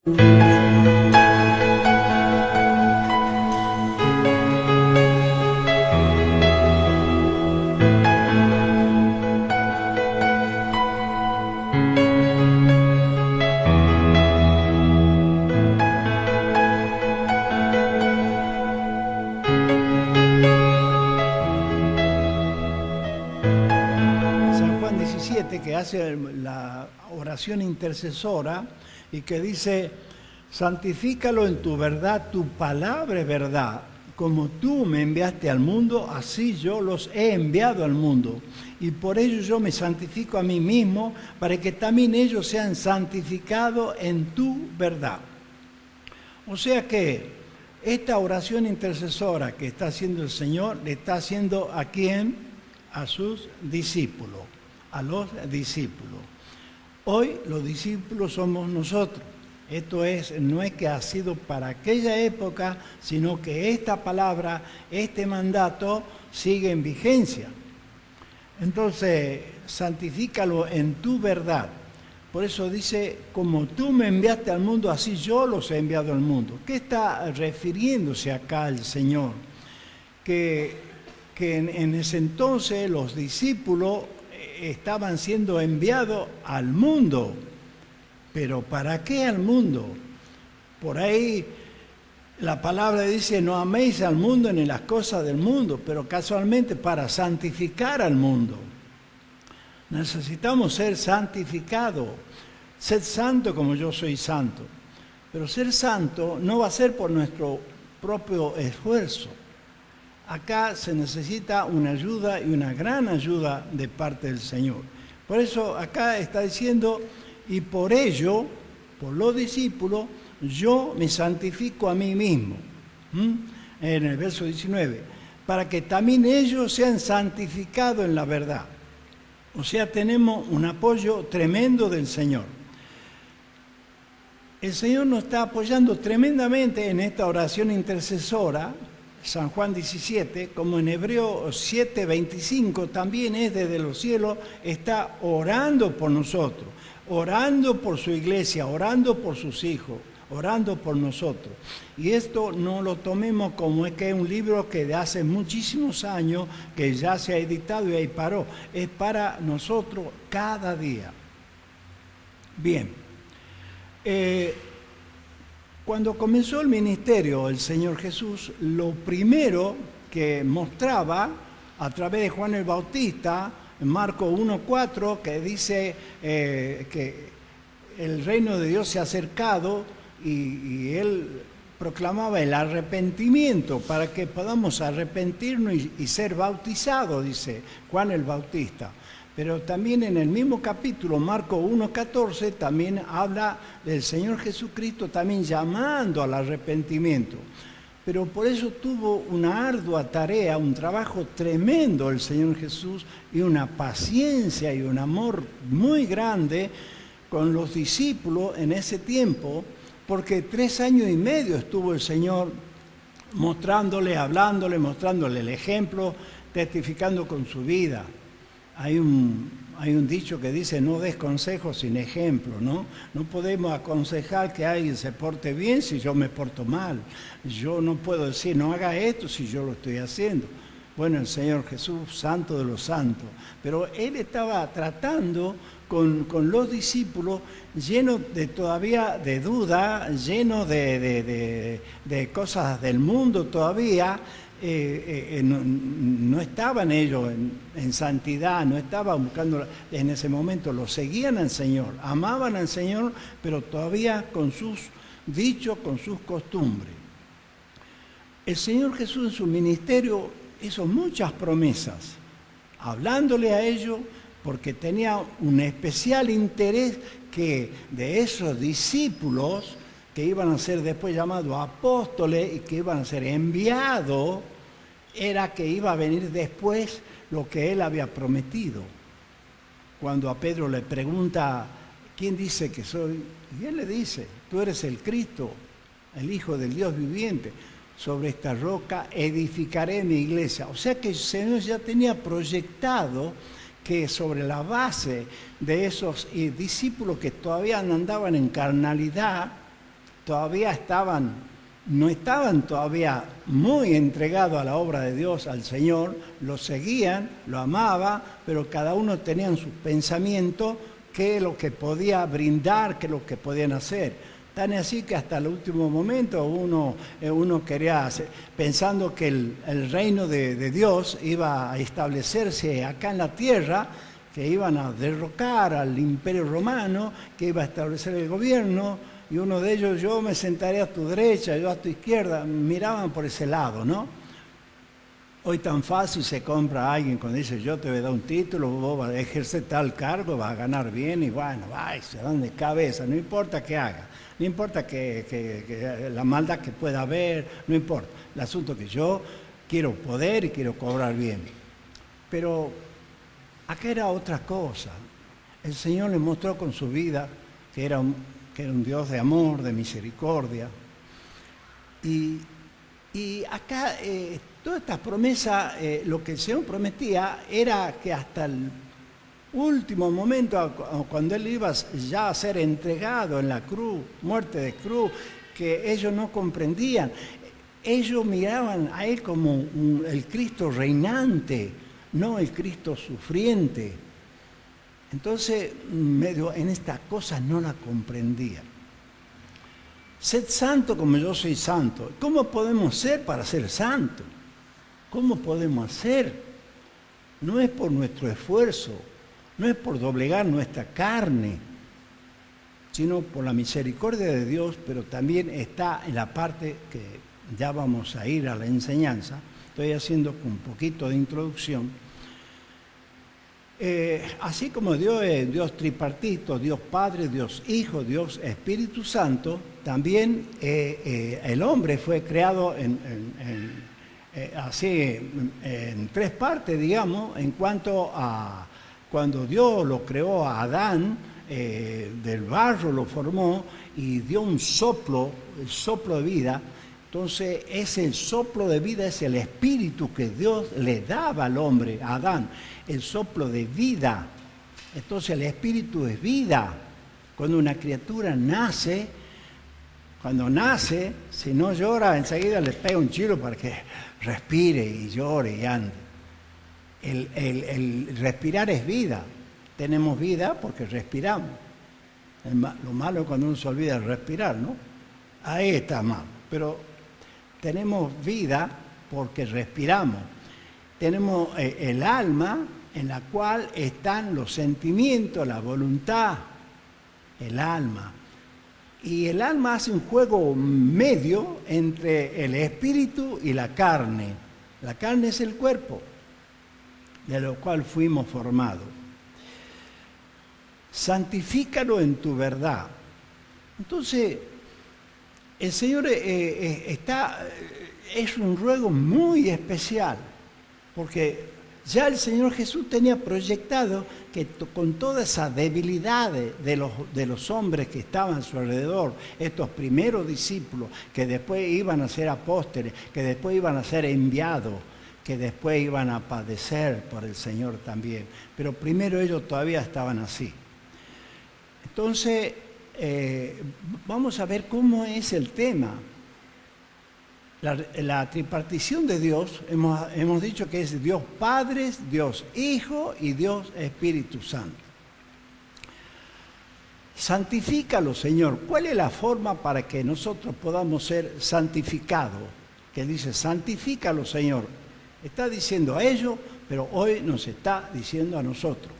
Que hace la oración intercesora y que dice: santifícalo en tu verdad, tu palabra es verdad. Como tú me enviaste al mundo, así yo los he enviado al mundo. Y por ello yo me santifico a mí mismo, para que también ellos sean santificados en tu verdad. O sea que esta oración intercesora que está haciendo el Señor, le está haciendo ¿a quién? A sus discípulos. A los discípulos. Hoy los discípulos somos nosotros. Esto no es que ha sido para aquella época, sino que esta palabra, este mandato sigue en vigencia. Entonces, santifícalo en tu verdad. Por eso dice: como tú me enviaste al mundo, así yo los he enviado al mundo. ¿Qué está refiriéndose acá el Señor? Que en ese entonces los discípulos estaban siendo enviados al mundo. ¿Pero para qué al mundo? Por ahí la palabra dice: no améis al mundo ni las cosas del mundo, pero casualmente para santificar al mundo. Necesitamos ser santificados. Ser santo como yo soy santo. Pero ser santo no va a ser por nuestro propio esfuerzo. Acá se necesita una ayuda, y una gran ayuda de parte del Señor. Por eso acá está diciendo: y por ello, por los discípulos, yo me santifico a mí mismo. En el verso 19, para que también ellos sean santificados en la verdad. O sea, tenemos un apoyo tremendo del Señor. El Señor nos está apoyando tremendamente en esta oración intercesora. San Juan 17, como en Hebreos 7:25, también es desde los cielos, está orando por nosotros, orando por su iglesia, orando por sus hijos, orando por nosotros. Y esto no lo tomemos como es que es un libro que de hace muchísimos años, que ya se ha editado y ahí paró. Es para nosotros cada día. Bien. Cuando comenzó el ministerio el Señor Jesús, lo primero que mostraba a través de Juan el Bautista, en Marcos 1:4, que dice que el reino de Dios se ha acercado, y él proclamaba el arrepentimiento para que podamos arrepentirnos y ser bautizados, dice Juan el Bautista. Pero también en el mismo capítulo, Marcos 1:14, también habla del Señor Jesucristo también llamando al arrepentimiento. Pero por eso tuvo una ardua tarea, un trabajo tremendo el Señor Jesús, y una paciencia y un amor muy grande con los discípulos en ese tiempo, porque 3 años y medio estuvo el Señor mostrándole, hablándole, mostrándole el ejemplo, testificando con su vida. Hay un dicho que dice: no des consejos sin ejemplo, ¿no? No podemos aconsejar que alguien se porte bien si yo me porto mal. Yo no puedo decir: no haga esto si yo lo estoy haciendo. Bueno, el Señor Jesús, santo de los santos. Pero Él estaba tratando con los discípulos llenos de todavía de duda, llenos de cosas del mundo todavía. No estaban ellos en santidad, no estaban buscando en ese momento, lo seguían al Señor, amaban al Señor, pero todavía con sus dichos, con sus costumbres. El Señor Jesús en su ministerio hizo muchas promesas, hablándole a ellos, porque tenía un especial interés que de esos discípulos que iban a ser después llamados apóstoles y que iban a ser enviados, era que iba a venir después lo que él había prometido. Cuando a Pedro le pregunta: ¿quién dice que soy? Y él le dice: tú eres el Cristo, el Hijo del Dios viviente. Sobre esta roca edificaré mi iglesia. O sea que el Señor ya tenía proyectado que sobre la base de esos discípulos que todavía andaban en carnalidad, todavía no estaban todavía muy entregados a la obra de Dios, al Señor, lo seguían, lo amaban, pero cada uno tenía en su pensamiento qué es lo que podía brindar, qué es lo que podían hacer. Tan así que hasta el último momento uno quería hacer, pensando que el reino de Dios iba a establecerse acá en la tierra, que iban a derrocar al Imperio Romano, que iba a establecer el gobierno, y uno de ellos, yo me sentaré a tu derecha, yo a tu izquierda, miraban por ese lado, ¿no? Hoy tan fácil se compra a alguien cuando dice, yo te voy a dar un título, vos vas a ejercer tal cargo, vas a ganar bien, y bueno, se dan de cabeza, no importa qué haga. No importa que la maldad que pueda haber, no importa. El asunto es que yo quiero poder y quiero cobrar bien. Pero acá era otra cosa. El Señor le mostró con su vida que era un Dios de amor, de misericordia. Y acá todas estas promesas, lo que el Señor prometía era que hasta el último momento, cuando Él iba ya a ser entregado en la cruz, muerte de cruz, que ellos no comprendían. Ellos miraban a Él como el Cristo reinante, no el Cristo sufriente. Entonces, medio en estas cosas no la comprendían. Sed santo como yo soy santo. ¿Cómo podemos ser para ser santos? ¿Cómo podemos hacer? No es por nuestro esfuerzo, no es por doblegar nuestra carne, sino por la misericordia de Dios, pero también está en la parte que ya vamos a ir a la enseñanza. Estoy haciendo un poquito de introducción. Así como Dios es Dios tripartito, Dios Padre, Dios Hijo, Dios Espíritu Santo, también el hombre fue creado así en tres partes, digamos, en cuanto a cuando Dios lo creó a Adán, del barro lo formó y dio un soplo, el soplo de vida. Entonces, ese el soplo de vida es el espíritu que Dios le daba al hombre, a Adán, el soplo de vida. Entonces, el espíritu es vida. Cuando una criatura nace, cuando nace, si no llora, enseguida le pega un chilo para que respire y llore y ande. El respirar es vida. Tenemos vida porque respiramos. Lo malo es cuando uno se olvida de respirar, ¿no? Ahí está mal. Pero tenemos vida porque respiramos. Tenemos el alma en la cual están los sentimientos, la voluntad, el alma. Y el alma hace un juego medio entre el espíritu y la carne. La carne es el cuerpo, de lo cual fuimos formados. Santifícalo en tu verdad. Entonces, el Señor es un ruego muy especial, porque ya el Señor Jesús tenía proyectado que con toda esa debilidad de los hombres que estaban a su alrededor, estos primeros discípulos, que después iban a ser apóstoles, que después iban a ser enviados, que después iban a padecer por el Señor también, pero primero ellos todavía estaban así. Entonces, vamos a ver cómo es el tema. La tripartición de Dios, hemos dicho que es Dios Padre, Dios Hijo y Dios Espíritu Santo. Santifícalo, Señor. ¿Cuál es la forma para que nosotros podamos ser santificados? Que dice, santifícalo, Señor. Está diciendo a ellos, pero hoy nos está diciendo a nosotros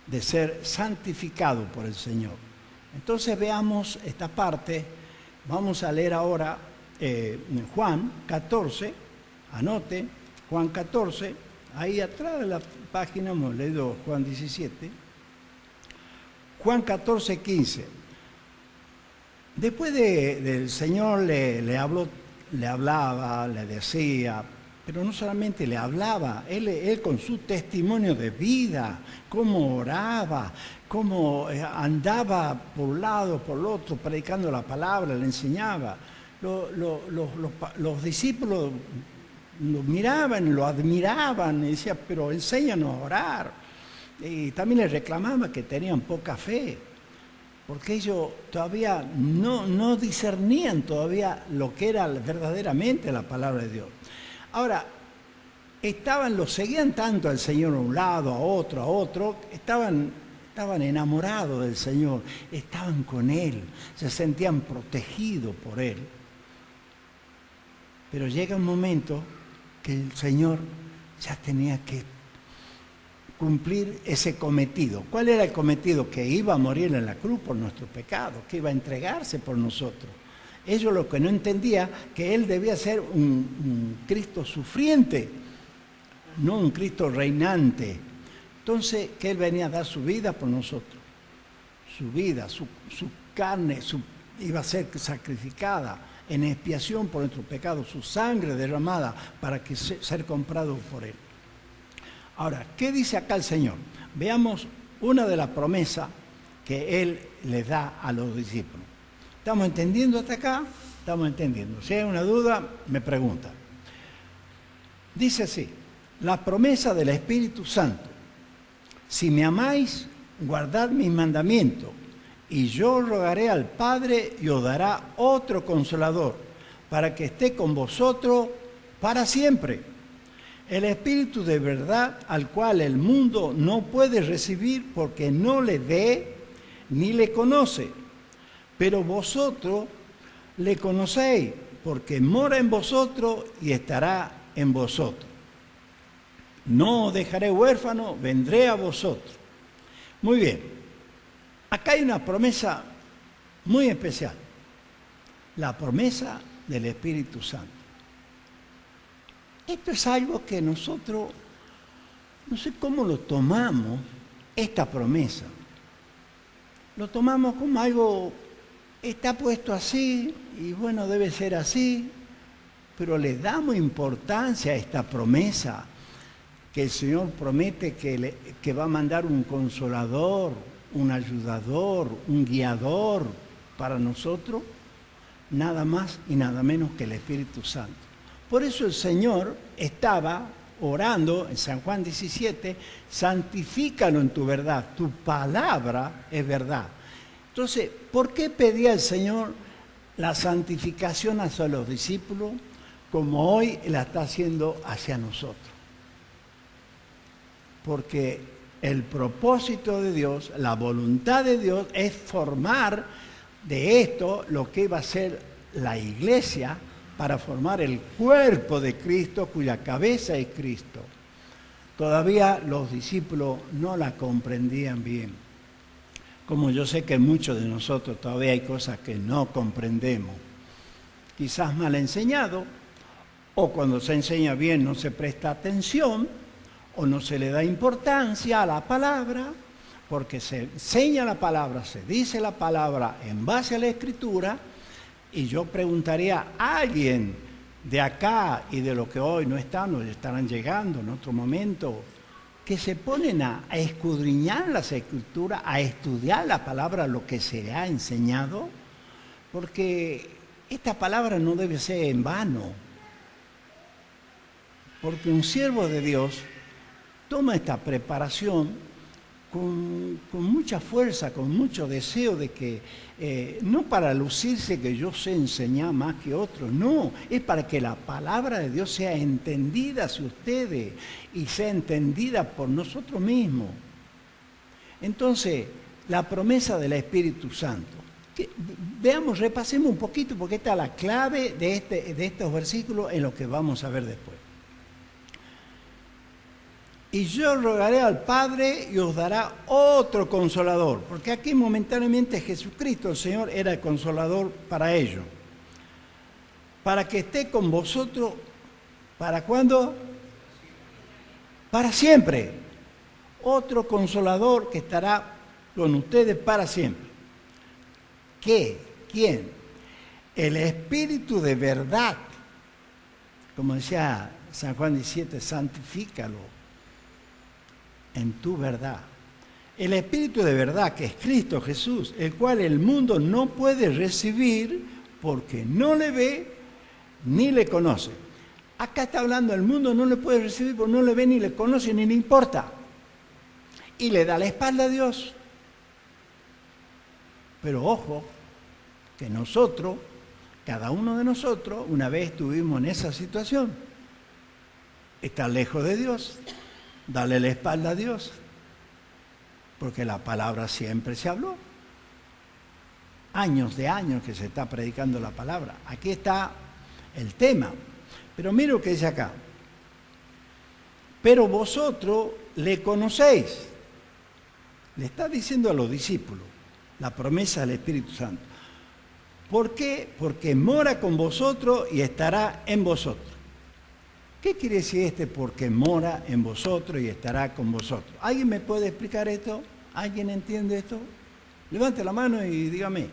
de ser santificado por el Señor. Entonces veamos esta parte. Vamos a leer ahora Juan 14, anote, Juan 14, ahí atrás de la página hemos leído Juan 17, Juan 14, 15. Después del Señor le hablaba, le decía, pero no solamente le hablaba, él con su testimonio de vida, cómo oraba, cómo andaba por un lado, por el otro, predicando la palabra, le enseñaba. Los discípulos lo miraban, lo admiraban, y decían, pero enséñanos a orar. Y también les reclamaba que tenían poca fe. porque ellos todavía no discernían todavía lo que era verdaderamente la palabra de Dios. Ahora, los seguían tanto al Señor a un lado, a otro, estaban enamorados del Señor, estaban con Él, se sentían protegidos por Él. Pero llega un momento que el Señor ya tenía que cumplir ese cometido. ¿Cuál era el cometido? Que iba a morir en la cruz por nuestro pecado, que iba a entregarse por nosotros. Ellos lo que no entendían, que Él debía ser un Cristo sufriente, no un Cristo reinante. Entonces, que Él venía a dar su vida por nosotros. Su vida, su carne, iba a ser sacrificada en expiación por nuestro pecado, su sangre derramada para que ser comprado por Él. Ahora, ¿qué dice acá el Señor? Veamos una de las promesas que Él les da a los discípulos. ¿Estamos entendiendo hasta acá? Estamos entendiendo. Si hay una duda, me preguntan. Dice así, la promesa del Espíritu Santo. Si me amáis, guardad mis mandamientos, y yo rogaré al Padre y os dará otro Consolador, para que esté con vosotros para siempre. El Espíritu de verdad, al cual el mundo no puede recibir porque no le ve ni le conoce. Pero vosotros le conocéis, porque mora en vosotros y estará en vosotros. No os dejaré huérfano, vendré a vosotros. Muy bien, acá hay una promesa muy especial. La promesa del Espíritu Santo. Esto es algo que nosotros, no sé cómo lo tomamos, esta promesa. Lo tomamos como algo, está puesto así, y bueno, debe ser así, pero le damos importancia a esta promesa, que el Señor promete que va a mandar un consolador, un ayudador, un guiador para nosotros, nada más y nada menos que el Espíritu Santo. Por eso el Señor estaba orando en San Juan 17, santifícalo en tu verdad, tu palabra es verdad. Entonces, ¿por qué pedía el Señor la santificación hacia los discípulos como hoy la está haciendo hacia nosotros? Porque el propósito de Dios, la voluntad de Dios es formar de esto lo que va a ser la iglesia, para formar el cuerpo de Cristo, cuya cabeza es Cristo. Todavía los discípulos no la comprendían bien. Como yo sé que muchos de nosotros todavía hay cosas que no comprendemos. Quizás mal enseñado, o cuando se enseña bien no se presta atención, o no se le da importancia a la palabra, porque se enseña la palabra, se dice la palabra en base a la Escritura. Y yo preguntaría a alguien de acá y de lo que hoy no están o estarán llegando en otro momento, que se ponen a escudriñar las Escrituras, a estudiar la palabra, lo que se ha enseñado, porque esta palabra no debe ser en vano, porque un siervo de Dios toma esta preparación con mucha fuerza, con mucho deseo de que, no para lucirse que yo sé enseñar más que otros, no, es para que la palabra de Dios sea entendida hacia ustedes y sea entendida por nosotros mismos. Entonces, la promesa del Espíritu Santo. Veamos, repasemos un poquito porque esta es la clave de estos versículos en lo que vamos a ver después. Y yo rogaré al Padre y os dará otro Consolador. Porque aquí momentáneamente Jesucristo, el Señor, era el Consolador para ellos. Para que esté con vosotros, ¿para cuándo? Para siempre. Otro Consolador que estará con ustedes para siempre. ¿Qué? ¿Quién? El Espíritu de verdad. Como decía San Juan 17, santifícalo en tu verdad. El Espíritu de verdad, que es Cristo Jesús, el cual el mundo no puede recibir porque no le ve ni le conoce. Acá está hablando, el mundo no le puede recibir porque no le ve ni le conoce ni le importa. Y le da la espalda a Dios. Pero ojo, que nosotros, cada uno de nosotros, una vez estuvimos en esa situación. Estar lejos de Dios, darle la espalda a Dios, porque la palabra siempre se habló. Años de años que se está predicando la palabra. Aquí está el tema. Pero mira lo que dice acá. Pero vosotros le conocéis. Le está diciendo a los discípulos la promesa del Espíritu Santo. ¿Por qué? Porque mora con vosotros y estará en vosotros. ¿Qué quiere decir porque mora en vosotros y estará con vosotros? ¿Alguien me puede explicar esto? ¿Alguien entiende esto? Levante la mano y dígame.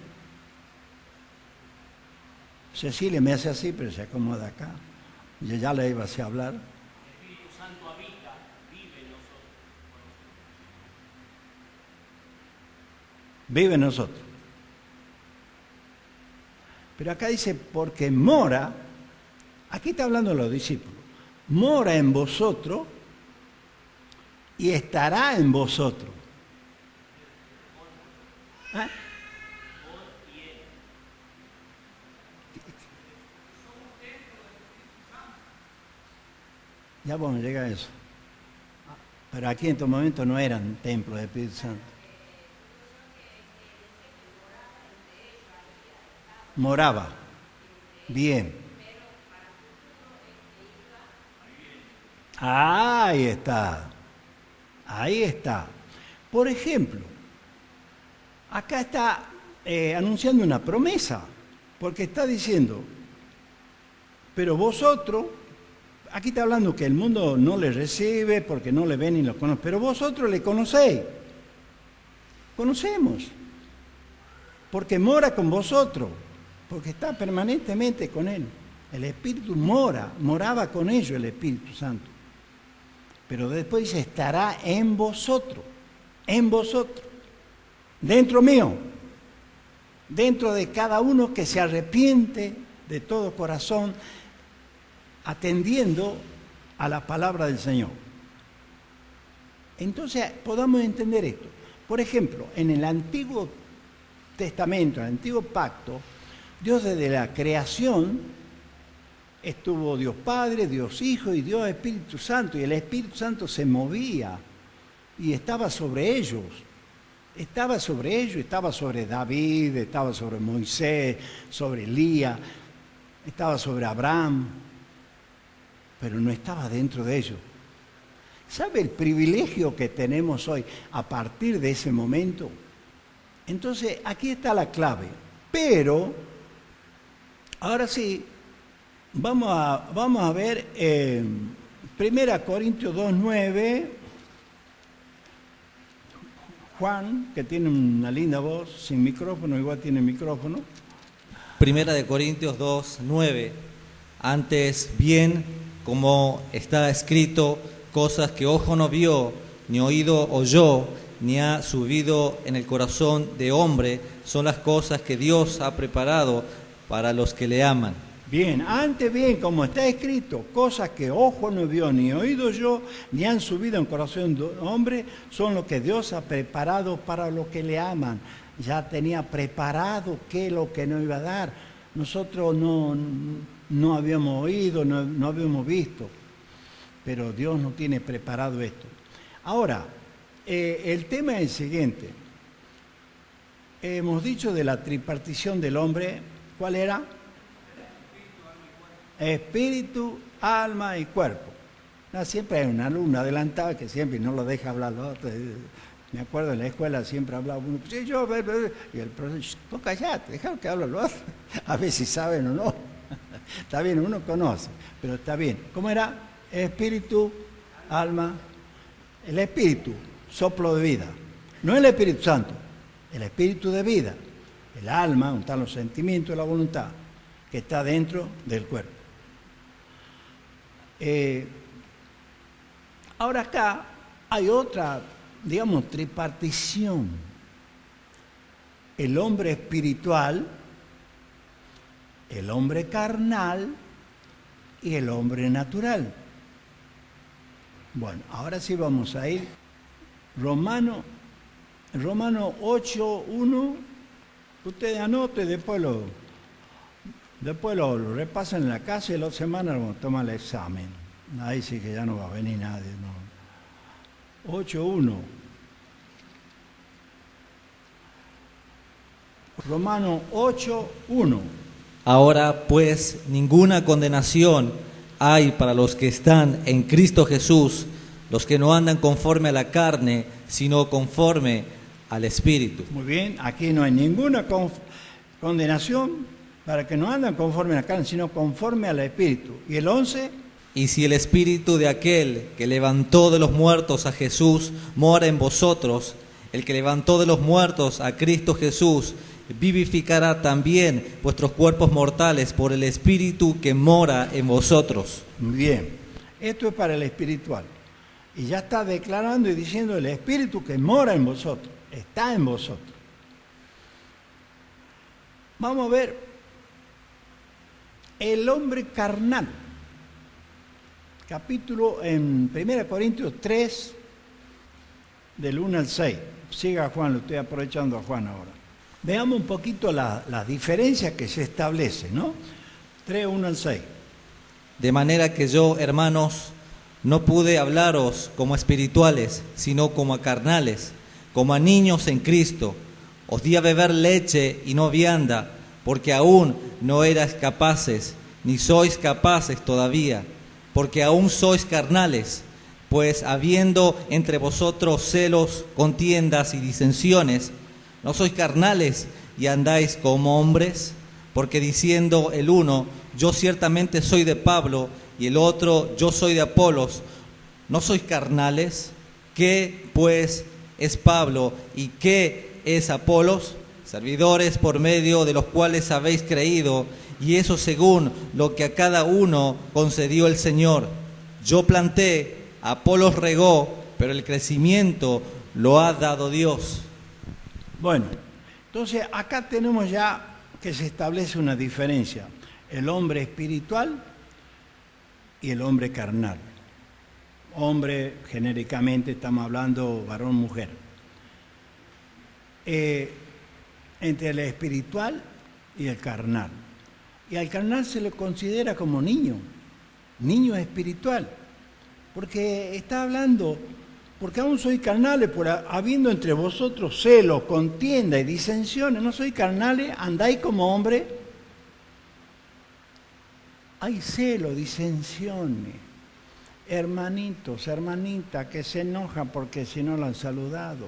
Cecilia me hace así, pero se acomoda acá. Yo ya le iba así a hablar. El Espíritu Santo habita, vive en nosotros. Vive en nosotros. Pero acá dice, porque mora, aquí está hablando de los discípulos, mora en vosotros y estará en vosotros. ¿Eh? Ya vamos a llegar a eso. Pero aquí en estos momentos no eran templos del Espíritu Santo. Moraba. Bien. Ahí está. Ahí está. Por ejemplo, acá está anunciando una promesa, porque está diciendo, pero vosotros, aquí está hablando que el mundo no le recibe porque no le ven ni lo conocen, pero vosotros le conocéis. Conocemos. Porque mora con vosotros. Porque está permanentemente con Él. El Espíritu moraba con ellos el Espíritu Santo. Pero después dice, estará en vosotros, dentro mío, dentro de cada uno que se arrepiente de todo corazón, atendiendo a la palabra del Señor. Entonces, podamos entender esto. Por ejemplo, en el Antiguo Testamento, en el Antiguo Pacto, Dios desde la creación estuvo Dios Padre, Dios Hijo y Dios Espíritu Santo, y el Espíritu Santo se movía y estaba sobre ellos. Estaba sobre ellos, estaba sobre David, estaba sobre Moisés, sobre Elías, estaba sobre Abraham, pero no estaba dentro de ellos. ¿Sabe el privilegio que tenemos hoy a partir de ese momento? Entonces, aquí está la clave. Pero, ahora sí, vamos a ver 1 Corintios 2:9. Juan, que tiene una linda voz, sin micrófono, igual tiene micrófono. 1 Corintios 2:9. Antes bien, como está escrito, cosas que ojo no vio, ni oído oyó, ni ha subido en el corazón de hombre, son las cosas que Dios ha preparado para los que le aman. Bien, antes bien, como está escrito, cosas que ojo no vio, ni oído yo, ni han subido en corazón de hombre, son lo que Dios ha preparado para los que le aman. Ya tenía preparado qué es lo que nos iba a dar. Nosotros no habíamos oído, no habíamos visto, pero Dios nos tiene preparado esto. Ahora, el tema es el siguiente. Hemos dicho de la tripartición del hombre, ¿cuál era? Espíritu, alma y cuerpo. No, siempre hay un alumno adelantado que siempre no lo deja hablar los otros. Me acuerdo en la escuela siempre hablaba uno, sí, yo, y el profesor, tú callate, déjalo que hable los otros. A ver si saben o no. Está bien, uno conoce, pero está bien. ¿Cómo era? Espíritu, alma, el espíritu, soplo de vida. No el Espíritu Santo, el espíritu de vida. El alma, donde están los sentimientos y la voluntad, que está dentro del cuerpo. Ahora acá hay otra, digamos, tripartición. El hombre espiritual, el hombre carnal y el hombre natural. Bueno, ahora sí vamos a ir. Romano 8:1 Usted anote y después lo repasan en la casa y la otra semana vamos a tomar el examen. Ahí sí que ya no va a venir nadie. No. 8.1. Romanos 8.1. Ahora pues ninguna condenación hay para los que están en Cristo Jesús, los que no andan conforme a la carne, sino conforme al Espíritu. Muy bien, aquí no hay ninguna condenación para que no andan conforme a la carne, sino conforme al Espíritu. ¿Y el 11? Y si el Espíritu de aquel que levantó de los muertos a Jesús mora en vosotros, el que levantó de los muertos a Cristo Jesús vivificará también vuestros cuerpos mortales por el Espíritu que mora en vosotros. Bien, esto es para el espiritual. Y ya está declarando y diciendo el Espíritu que mora en vosotros, está en vosotros. Vamos a ver el hombre carnal. Capítulo en 1 Corintios 3, del 1 al 6. Siga Juan, lo estoy aprovechando a Juan ahora. Veamos un poquito las diferencias que se establecen, ¿no? 3, 1 al 6. De manera que yo, hermanos, no pude hablaros como espirituales, sino como a carnales, como a niños en Cristo. Os di a beber leche y no vianda, porque aún no erais capaces, ni sois capaces todavía, porque aún sois carnales. Pues habiendo entre vosotros celos, contiendas y disensiones, ¿no sois carnales y andáis como hombres? Porque diciendo el uno, yo ciertamente soy de Pablo, y el otro, yo soy de Apolos, ¿no sois carnales? ¿Qué pues es Pablo y qué es Apolos? Servidores por medio de los cuales habéis creído, y eso según lo que a cada uno concedió el Señor. Yo planté, Apolos regó, pero el crecimiento lo ha dado Dios. Bueno, entonces acá tenemos ya que se establece una diferencia. El hombre espiritual y el hombre carnal. Hombre, genéricamente estamos hablando varón-mujer. Entre el espiritual y el carnal. Y al carnal se le considera como niño espiritual. Porque está hablando, porque aún sois carnales, por habiendo entre vosotros celos, contienda y disensiones, no sois carnales, andáis como hombre. Hay celo, disensiones, hermanitos, hermanitas que se enojan porque si no lo han saludado.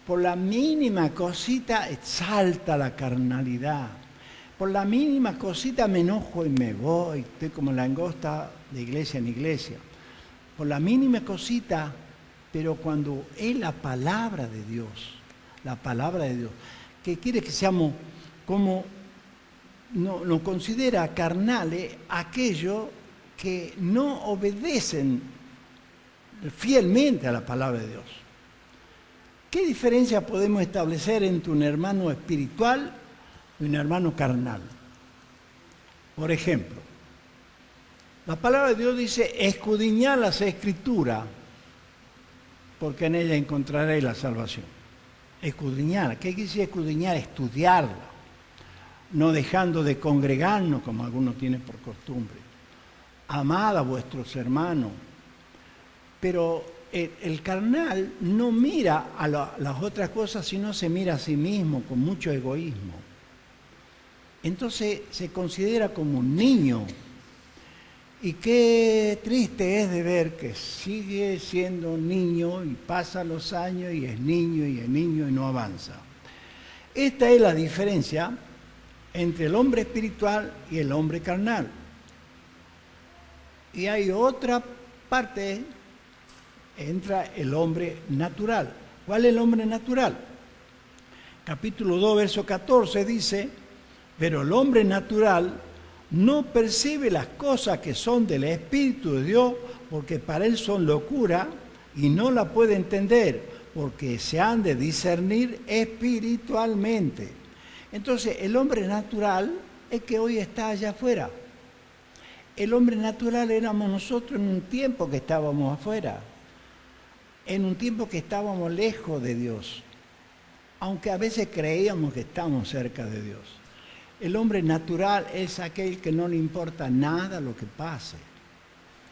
Por la mínima cosita salta la carnalidad. Por la mínima cosita me enojo y me voy. Estoy como langosta de iglesia en iglesia. Por la mínima cosita, pero cuando es la palabra de Dios, que quiere que seamos como, nos considera carnales aquellos que no obedecen fielmente a la palabra de Dios. ¿Qué diferencia podemos establecer entre un hermano espiritual y un hermano carnal? Por ejemplo, la palabra de Dios dice, escudriñad las Escrituras, porque en ella encontraréis la salvación. Escudriñar, ¿qué quiere decir escudriñar? Estudiarla, no dejando de congregarnos como algunos tienen por costumbre. Amad a vuestros hermanos, pero el carnal no mira a las otras cosas, sino se mira a sí mismo con mucho egoísmo. Entonces se considera como un niño. Y qué triste es de ver que sigue siendo un niño y pasan los años y es niño y no avanza. Esta es la diferencia entre el hombre espiritual y el hombre carnal. Y hay otra parte, entra el hombre natural. ¿Cuál es el hombre natural? Capítulo 2, verso 14 dice, pero el hombre natural no percibe las cosas que son del Espíritu de Dios, porque para él son locura, y no la puede entender, porque se han de discernir espiritualmente. Entonces, el hombre natural es que hoy está allá afuera. El hombre natural éramos nosotros en un tiempo que estábamos afuera, en un tiempo que estábamos lejos de Dios. aunque a veces creíamos que estamos cerca de Dios. El hombre natural es aquel que no le importa nada lo que pase,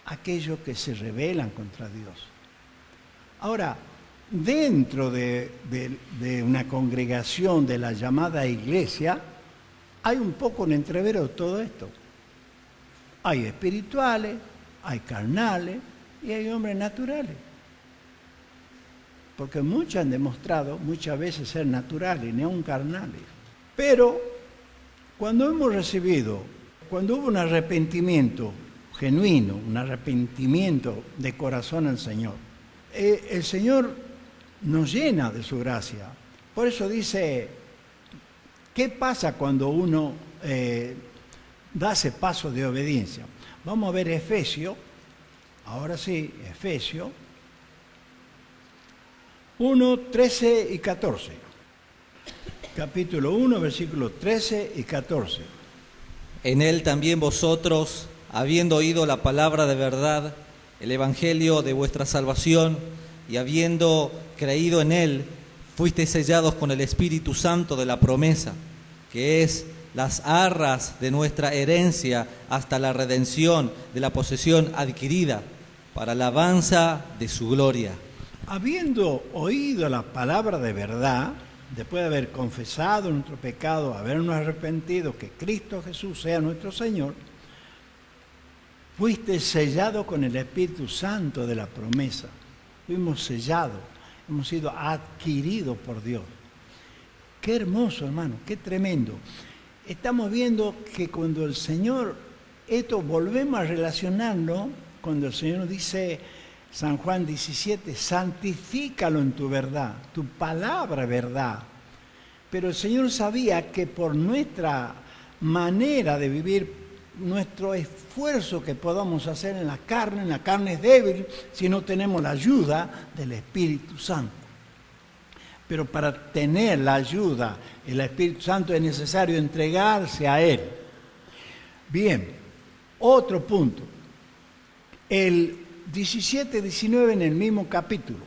aquellos que se rebelan contra Dios. Ahora, dentro de una congregación de la llamada iglesia, hay un poco en entrevero todo esto. Hay espirituales, hay carnales y hay hombres naturales. Porque muchos han demostrado muchas veces ser naturales, no aun carnales. Pero cuando hubo un arrepentimiento genuino, un arrepentimiento de corazón al Señor, el Señor nos llena de su gracia. Por eso dice, ¿qué pasa cuando uno da ese paso de obediencia? Vamos a ver Efesios, ahora sí, Efesios 1, 13 y 14. Capítulo 1, versículos 13 y 14. En él también vosotros, habiendo oído la palabra de verdad, el evangelio de vuestra salvación, y habiendo creído en él, fuisteis sellados con el Espíritu Santo de la promesa, que es las arras de nuestra herencia hasta la redención de la posesión adquirida, para la alabanza de su gloria. Habiendo oído la palabra de verdad, después de haber confesado nuestro pecado, habernos arrepentido, que Cristo Jesús sea nuestro Señor, fuiste sellado con el Espíritu Santo de la promesa. Fuimos sellados, hemos sido adquiridos por Dios. Qué hermoso, hermano, qué tremendo. Estamos viendo que cuando el Señor, esto volvemos a relacionarlo, cuando el Señor dice, San Juan 17, santifícalo en tu verdad, tu palabra verdad. Pero el Señor sabía que por nuestra manera de vivir, nuestro esfuerzo que podamos hacer en la carne es débil si no tenemos la ayuda del Espíritu Santo. Pero para tener la ayuda del Espíritu Santo es necesario entregarse a Él. Bien, otro punto. El 17-19 en el mismo capítulo.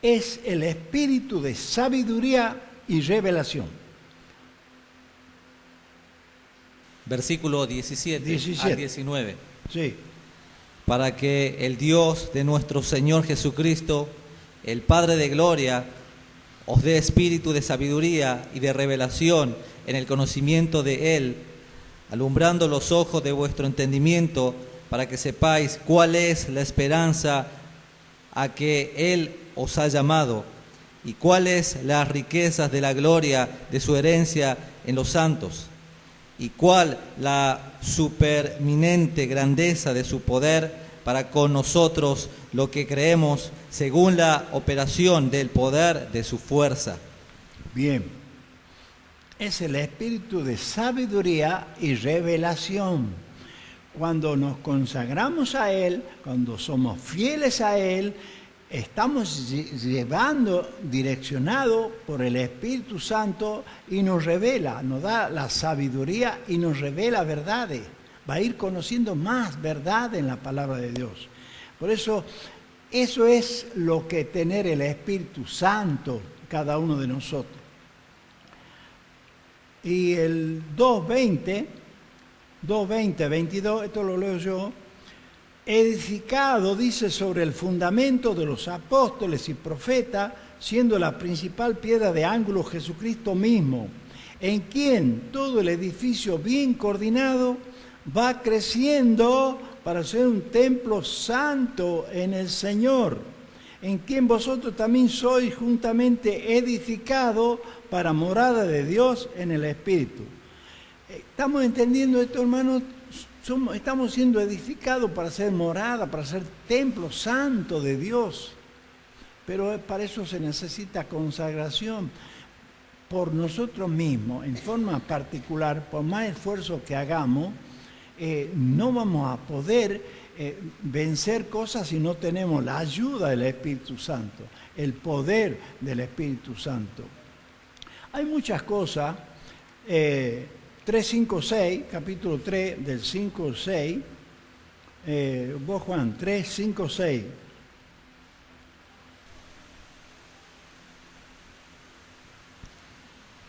Es el espíritu de sabiduría y revelación. Versículo 17 al 19. Sí. Para que el Dios de nuestro Señor Jesucristo, el Padre de gloria, os dé espíritu de sabiduría y de revelación en el conocimiento de Él, alumbrando los ojos de vuestro entendimiento, para que sepáis cuál es la esperanza a que Él os ha llamado y cuáles las riquezas de la gloria de su herencia en los santos y cuál la superminente grandeza de su poder para con nosotros lo que creemos según la operación del poder de su fuerza. Bien, es el espíritu de sabiduría y revelación. Cuando nos consagramos a Él, cuando somos fieles a Él, estamos direccionados por el Espíritu Santo y nos revela, nos da la sabiduría y nos revela verdades. Va a ir conociendo más verdad en la palabra de Dios. Por eso, eso es lo que tener el Espíritu Santo, cada uno de nosotros. Y el 2:20-22, esto lo leo yo, edificado, dice, sobre el fundamento de los apóstoles y profetas, siendo la principal piedra de ángulo Jesucristo mismo, en quien todo el edificio bien coordinado va creciendo para ser un templo santo en el Señor, en quien vosotros también sois juntamente edificados para morada de Dios en el Espíritu. ¿Estamos entendiendo esto, hermanos? Estamos siendo edificados para ser morada, para ser templo santo de Dios. Pero para eso se necesita consagración por nosotros mismos, en forma particular. Por más esfuerzo que hagamos, no vamos a poder vencer cosas si no tenemos la ayuda del Espíritu Santo, el poder del Espíritu Santo. Hay muchas cosas. 3, 5, 6, capítulo 3, del 5 al 6. Vos, Juan, 3, 5, 6.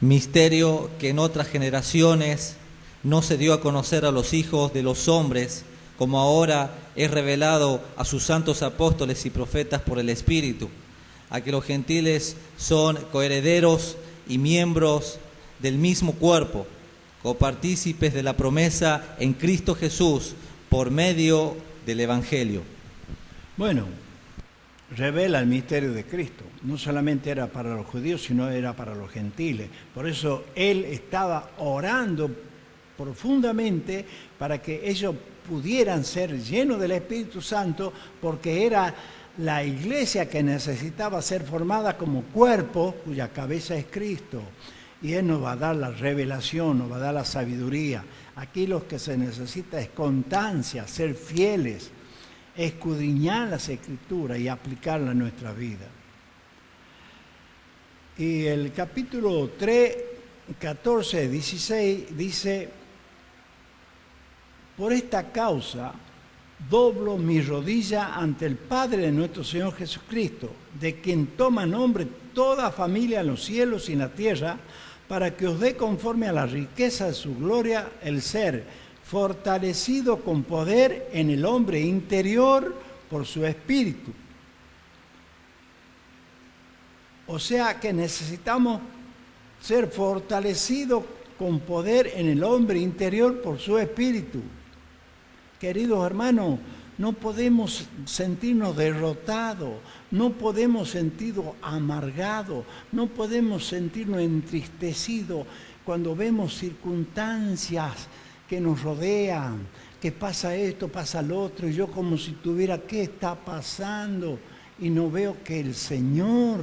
misterio que en otras generaciones no se dio a conocer a los hijos de los hombres, como ahora es revelado a sus santos apóstoles y profetas por el Espíritu, a que los gentiles son coherederos y miembros del mismo cuerpo, copartícipes de la promesa en Cristo Jesús por medio del Evangelio. Bueno, revela el misterio de Cristo. No solamente era para los judíos, sino era para los gentiles. Por eso él estaba orando profundamente para que ellos pudieran ser llenos del Espíritu Santo, porque era la iglesia que necesitaba ser formada como cuerpo, cuya cabeza es Cristo. Y Él nos va a dar la revelación, nos va a dar la sabiduría. Aquí lo que se necesita es constancia, ser fieles, escudriñar las Escrituras y aplicarlas a nuestra vida. Y el capítulo 3, 14, 16 dice: por esta causa doblo mi rodilla ante el Padre de nuestro Señor Jesucristo, de quien toma nombre toda familia en los cielos y en la tierra, para que os dé conforme a la riqueza de su gloria el ser fortalecido con poder en el hombre interior por su espíritu. O sea que necesitamos ser fortalecidos con poder en el hombre interior por su espíritu. Queridos hermanos, no podemos sentirnos derrotados, no podemos sentirnos amargados, no podemos sentirnos entristecidos cuando vemos circunstancias que nos rodean, que pasa esto, pasa lo otro, y yo como si tuviera, ¿qué está pasando? Y no veo que el Señor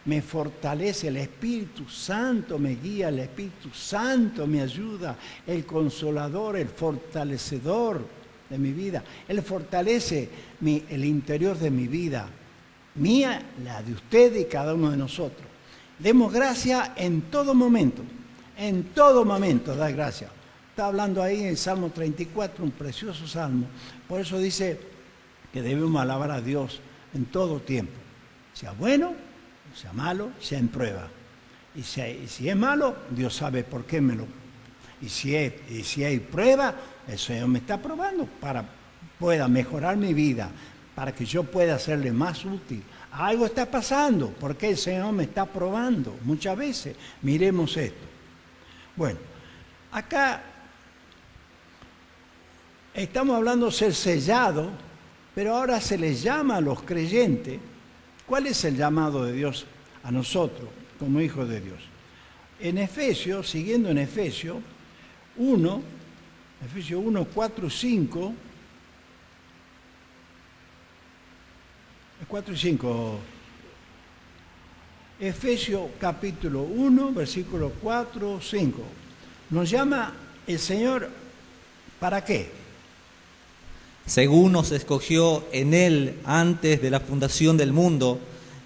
me fortalece, el Espíritu Santo me guía, el Espíritu Santo me ayuda, el consolador, el fortalecedor de mi vida. Él fortalece el interior de mi vida, mía, la de usted y cada uno de nosotros. Demos gracias en todo momento da gracias. Está hablando ahí en el Salmo 34, un precioso salmo. Por eso dice que debemos alabar a Dios en todo tiempo, sea bueno, sea malo, sea en prueba. Y si es malo, Dios sabe por qué me lo... Y si hay prueba, el Señor me está probando para que pueda mejorar mi vida, para que yo pueda serle más útil. Algo está pasando, porque el Señor me está probando muchas veces. Miremos esto. Bueno, acá estamos hablando de ser sellado, pero ahora se les llama a los creyentes. ¿Cuál es el llamado de Dios a nosotros como hijos de Dios? En Efesios, siguiendo en Efesios 1, 4, 5, 4 y 5, Efesios capítulo 1, versículo 4, 5, nos llama el Señor, ¿para qué? Según nos escogió en Él antes de la fundación del mundo,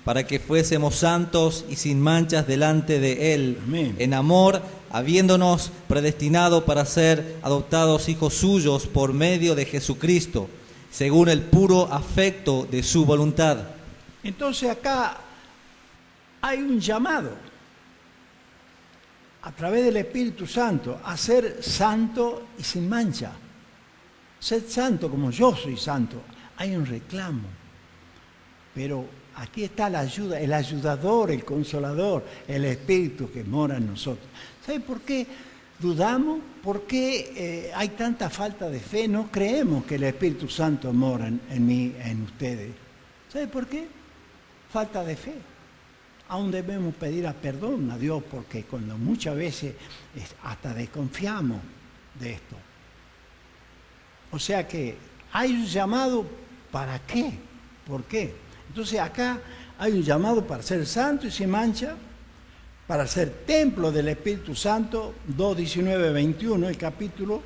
para que fuésemos santos y sin manchas delante de Él, Amén. En amor, habiéndonos predestinado para ser adoptados hijos suyos por medio de Jesucristo, según el puro afecto de su voluntad. Entonces acá hay un llamado a través del Espíritu Santo a ser santo y sin mancha. Sed santo como yo soy santo. Hay un reclamo, pero aquí está la ayuda, el ayudador, el consolador, el Espíritu que mora en nosotros. ¿Sabe por qué dudamos? ¿Por qué hay tanta falta de fe? No creemos que el Espíritu Santo mora en mí, en ustedes. ¿Sabe por qué? Falta de fe. Aún debemos pedir perdón a Dios, porque cuando muchas veces hasta desconfiamos de esto. O sea que hay un llamado, ¿para qué? ¿Por qué? Entonces acá hay un llamado para ser santo y sin mancha, para ser templo del Espíritu Santo, 2, 19, 21, el capítulo,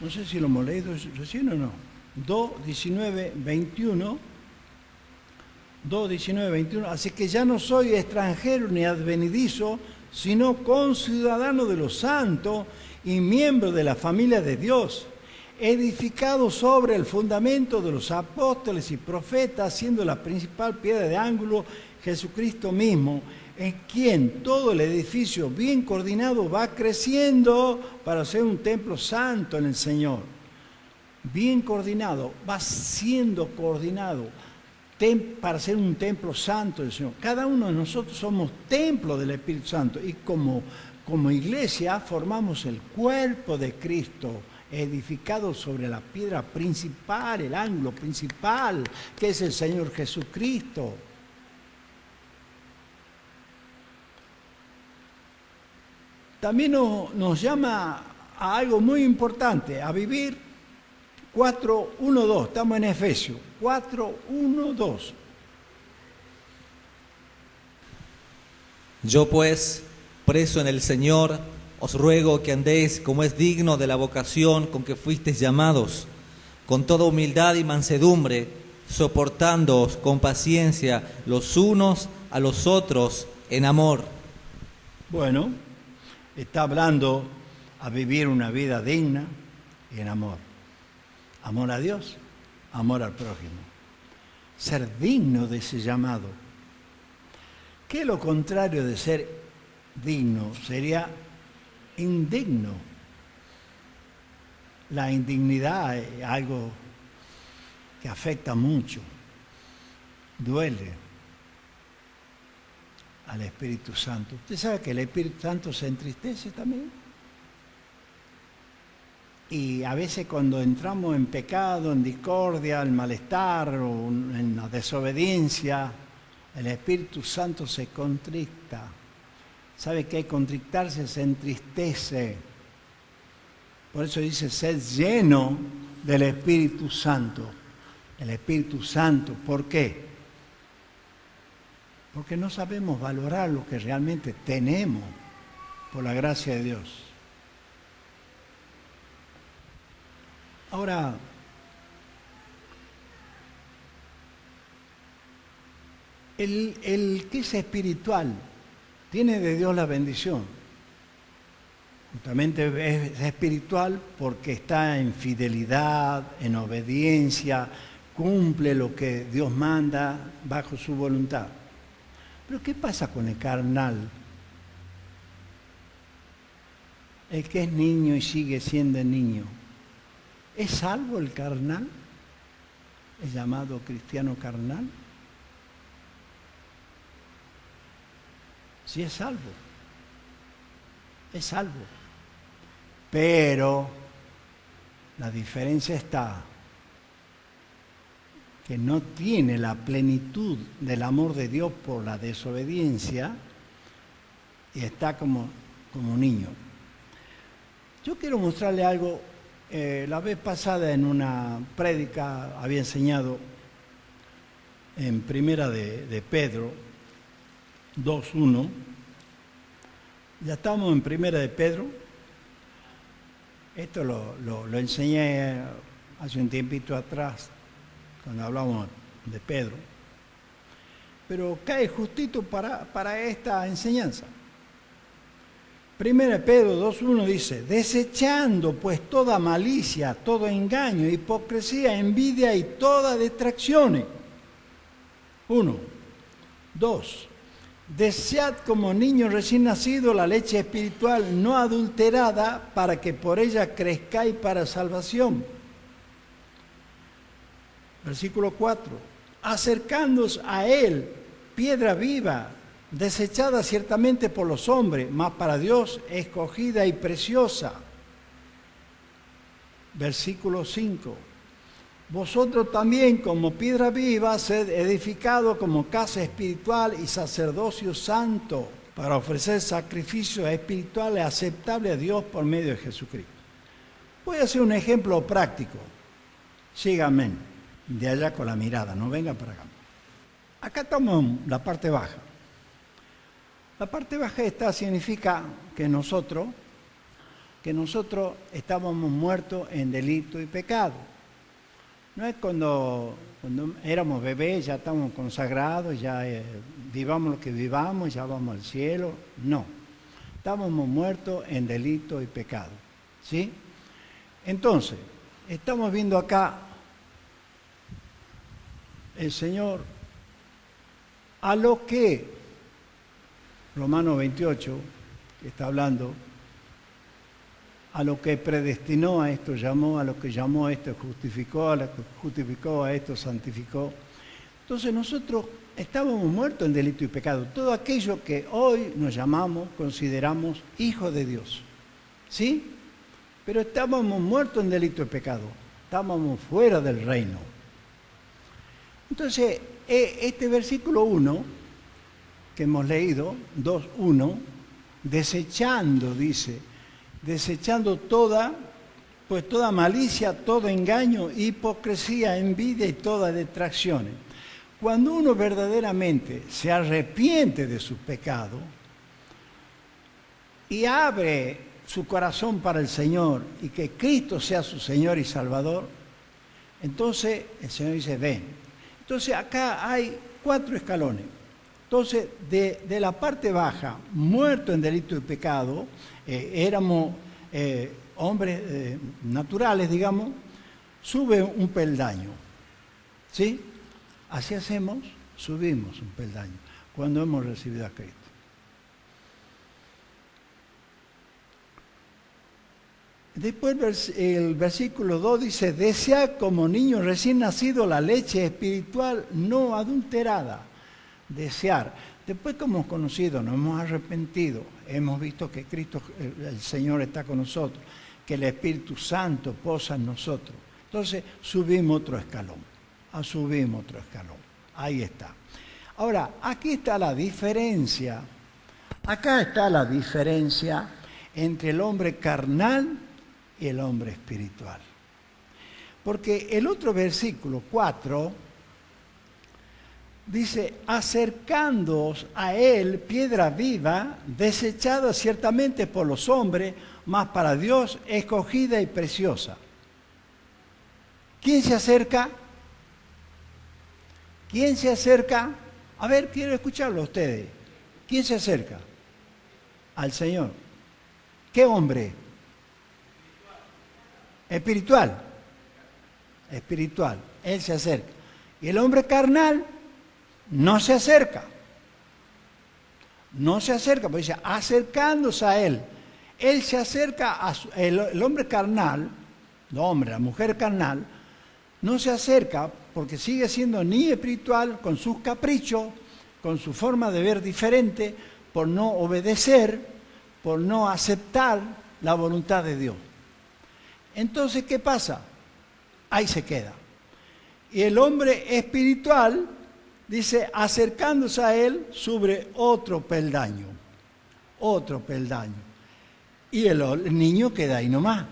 no sé si lo hemos leído recién o no, 2, 19, 21, 2, 19, 21, así que ya no soy extranjero ni advenedizo, sino conciudadano de los santos y miembro de la familia de Dios, edificado sobre el fundamento de los apóstoles y profetas, siendo la principal piedra de ángulo Jesucristo mismo, en quien todo el edificio bien coordinado va creciendo para ser un templo santo en el Señor. Bien coordinado, va siendo coordinado para ser un templo santo del Señor. Cada uno de nosotros somos templo del Espíritu Santo y como iglesia formamos el cuerpo de Cristo, edificado sobre la piedra principal, el ángulo principal, que es el Señor Jesucristo. También nos llama a algo muy importante, a vivir 4:1-2, estamos en Efesios, 4:1-2. Yo pues, preso en el Señor, os ruego que andéis como es digno de la vocación con que fuisteis llamados, con toda humildad y mansedumbre, soportándoos con paciencia los unos a los otros en amor. Bueno, está hablando a vivir una vida digna y en amor. Amor a Dios, amor al prójimo. Ser digno de ese llamado. ¿Qué es lo contrario de ser digno? Sería indigno. La indignidad es algo que afecta mucho, duele al Espíritu Santo. ¿Usted sabe que el Espíritu Santo se entristece también? Y a veces cuando entramos en pecado, en discordia, en malestar o en la desobediencia, el Espíritu Santo se contricta. ¿Sabe qué? Contrictarse se entristece. Por eso dice, sed lleno del Espíritu Santo. El Espíritu Santo, ¿por qué? Porque no sabemos valorar lo que realmente tenemos por la gracia de Dios. Ahora, el que es espiritual tiene de Dios la bendición. Justamente es espiritual porque está en fidelidad, en obediencia, cumple lo que Dios manda bajo su voluntad. Pero ¿qué pasa con el carnal? El que es niño y sigue siendo niño. ¿Es salvo el carnal? ¿Es llamado cristiano carnal? Sí, es salvo. Es salvo. Pero la diferencia está que no tiene la plenitud del amor de Dios por la desobediencia y está como niño. Yo quiero mostrarle algo. La vez pasada en una prédica había enseñado en primera de Pedro 2:1. Ya estamos en primera de Pedro. Esto lo enseñé hace un tiempito atrás, cuando hablamos de Pedro. Pero cae justito para esta enseñanza. Primera de Pedro 2:1 dice, desechando pues toda malicia, todo engaño, hipocresía, envidia y toda distracciones. 1. 2. Desead como niños recién nacidos la leche espiritual no adulterada para que por ella crezcáis para salvación. Versículo 4. Acercándoos a él, piedra viva, desechada ciertamente por los hombres, mas para Dios escogida y preciosa. Versículo 5. Vosotros también como piedra viva sed edificados como casa espiritual y sacerdocio santo para ofrecer sacrificios espirituales aceptables a Dios por medio de Jesucristo. Voy a hacer un ejemplo práctico. Síganme de allá con la mirada, no vengan para acá. Acá estamos en la parte baja. La parte baja esta significa que nosotros estábamos muertos en delito y pecado. No es cuando éramos bebés, ya estamos consagrados, ya vivamos lo que vivamos, ya vamos al cielo. No, estábamos muertos en delito y pecado. ¿Sí? Entonces, estamos viendo acá el Señor a lo que Romanos 28, que está hablando, a lo que predestinó a esto llamó, a lo que llamó a esto justificó, a lo que justificó a esto santificó. Entonces nosotros estábamos muertos en delito y pecado, todo aquello que hoy nos llamamos, consideramos hijos de Dios, ¿sí? Pero estábamos muertos en delito y pecado, estábamos fuera del reino. Entonces, este versículo 1, que hemos leído, 2:1, desechando, dice, desechando toda malicia, todo engaño, hipocresía, envidia y toda detracción. Cuando uno verdaderamente se arrepiente de su pecado y abre su corazón para el Señor y que Cristo sea su Señor y Salvador, entonces el Señor dice, ven. Entonces acá hay 4 escalones. Entonces, de la parte baja, muerto en delito y pecado, éramos hombres naturales, digamos, sube un peldaño, ¿sí? Así hacemos, subimos un peldaño, cuando hemos recibido a Cristo. Después el versículo 2 dice, desead como niño recién nacido la leche espiritual no adulterada. Desear. Después que hemos conocido, nos hemos arrepentido, hemos visto que Cristo, el Señor está con nosotros, que el Espíritu Santo posa en nosotros. Entonces subimos otro escalón, subimos otro escalón. Ahí está. Ahora, aquí está la diferencia. Acá está la diferencia entre el hombre carnal y el hombre espiritual. Porque el otro versículo 4 dice, acercándoos a él, piedra viva, desechada ciertamente por los hombres, mas para Dios escogida y preciosa. ¿Quién se acerca? ¿Quién se acerca? A ver, quiero escucharlo a ustedes. ¿Quién se acerca? Al Señor. ¿Qué hombre? Espiritual. Espiritual. Él se acerca. Y el hombre carnal no se acerca. No se acerca, porque dice, acercándose a él. Él se acerca el hombre carnal, el hombre, la mujer carnal, no se acerca porque sigue siendo ni espiritual, con sus caprichos, con su forma de ver diferente, por no obedecer, por no aceptar la voluntad de Dios. Entonces, ¿qué pasa? Ahí se queda. Y el hombre espiritual, dice, acercándose a él, sube otro peldaño. Otro peldaño. Y el niño queda ahí nomás.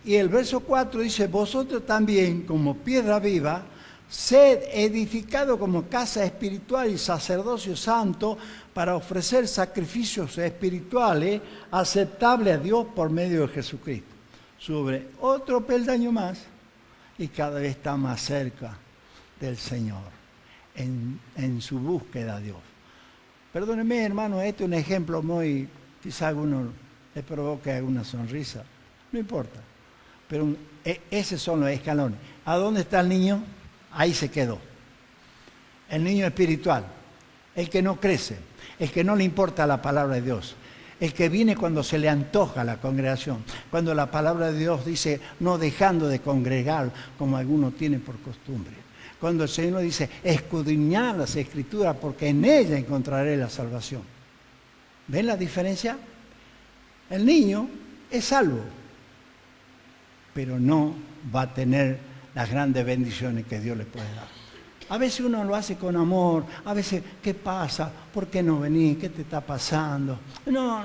Y el verso 4 dice, vosotros también, como piedra viva, sed edificado como casa espiritual y sacerdocio santo para ofrecer sacrificios espirituales aceptables a Dios por medio de Jesucristo. Sube otro peldaño más y cada vez está más cerca del Señor en su búsqueda a Dios. Perdóneme, hermano, este es un ejemplo muy, quizá a alguno le provoque alguna sonrisa, no importa. Pero esos son los escalones. ¿A dónde está el niño? Ahí se quedó. El niño espiritual, el que no crece, el que no le importa la palabra de Dios, el que viene cuando se le antoja la congregación, cuando la palabra de Dios dice no dejando de congregar como algunos tienen por costumbre. Cuando el Señor dice escudriñad las Escrituras porque en ella encontraré la salvación. ¿Ven la diferencia? El niño es salvo, pero no va a tener las grandes bendiciones que Dios le puede dar. A veces uno lo hace con amor, a veces, ¿qué pasa? ¿Por qué no venís? ¿Qué te está pasando? No,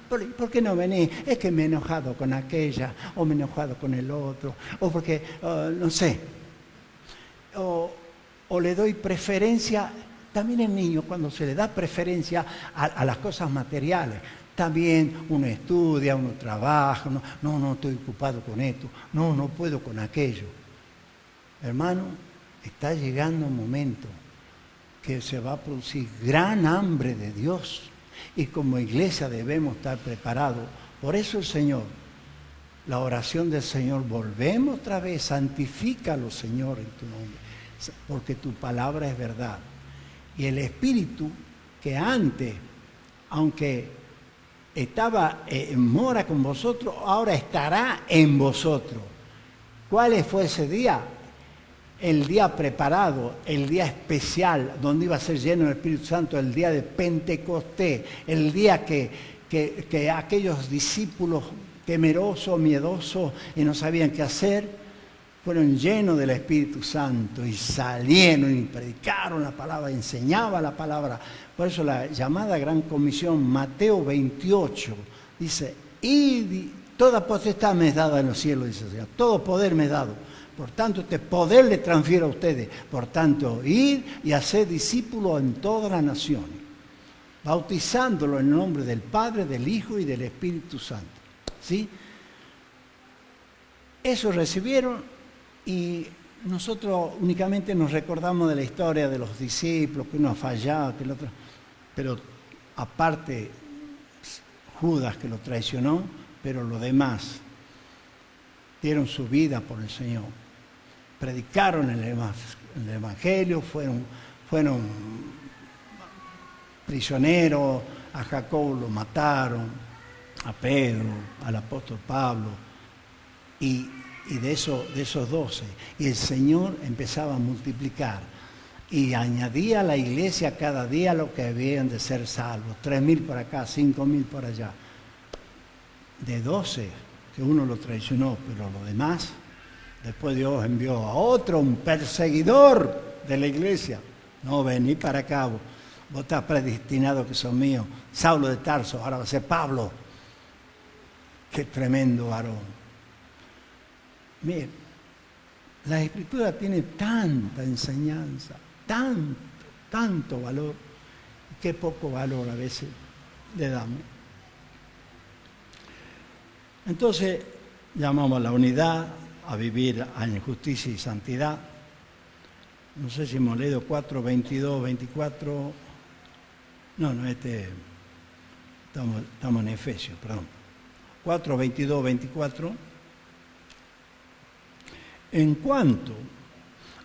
¿por qué no venís? Es que me he enojado con aquella, o me he enojado con el otro, o porque, no sé, o le doy preferencia. También el niño, cuando se le da preferencia a las cosas materiales, también uno estudia, uno trabaja, no estoy ocupado con esto, no puedo con aquello. Hermano, está llegando un momento que se va a producir gran hambre de Dios y como iglesia debemos estar preparados. Por eso el Señor, la oración del Señor, volvemos otra vez, santifícalo, Señor, en tu nombre, porque tu palabra es verdad. Y el Espíritu que antes, aunque mora con vosotros, ahora estará en vosotros. ¿Cuál fue ese día? El día preparado, el día especial, donde iba a ser lleno del Espíritu Santo, el día de Pentecostés, el día que aquellos discípulos temerosos, miedosos y no sabían qué hacer, fueron llenos del Espíritu Santo y salieron y predicaron la palabra, enseñaban la palabra. Por eso la llamada Gran Comisión, Mateo 28, dice, y toda potestad me es dada en los cielos, dice el Señor, todo poder me es dado. Por tanto, este poder le transfiero a ustedes. Por tanto, ir y hacer discípulos en todas las naciones, bautizándolo en el nombre del Padre, del Hijo y del Espíritu Santo. ¿Sí? Eso recibieron y nosotros únicamente nos recordamos de la historia de los discípulos, que uno ha fallado, que el otro... Pero aparte, Judas que lo traicionó, pero los demás dieron su vida por el Señor. Predicaron el Evangelio, fueron prisioneros, a Jacobo lo mataron, a Pedro, al apóstol Pablo, y de esos 12. Y el Señor empezaba a multiplicar y añadía a la iglesia cada día lo que habían de ser salvos. 3.000 por acá, 5.000 por allá. De 12, que uno lo traicionó, pero los demás, después Dios envió a otro, un perseguidor de la iglesia. No, vení para acá, vos estás predestinado que sos mío. Saulo de Tarso, ahora va a ser Pablo. Qué tremendo varón. Mire, la Escritura tiene tanta enseñanza, tanto valor, y qué poco valor a veces le damos. Entonces, llamamos a la unidad, a vivir en justicia y santidad. No sé si hemos leído 4, 22, 24. No, estamos en Efesios, perdón. 4, 22, 24. En cuanto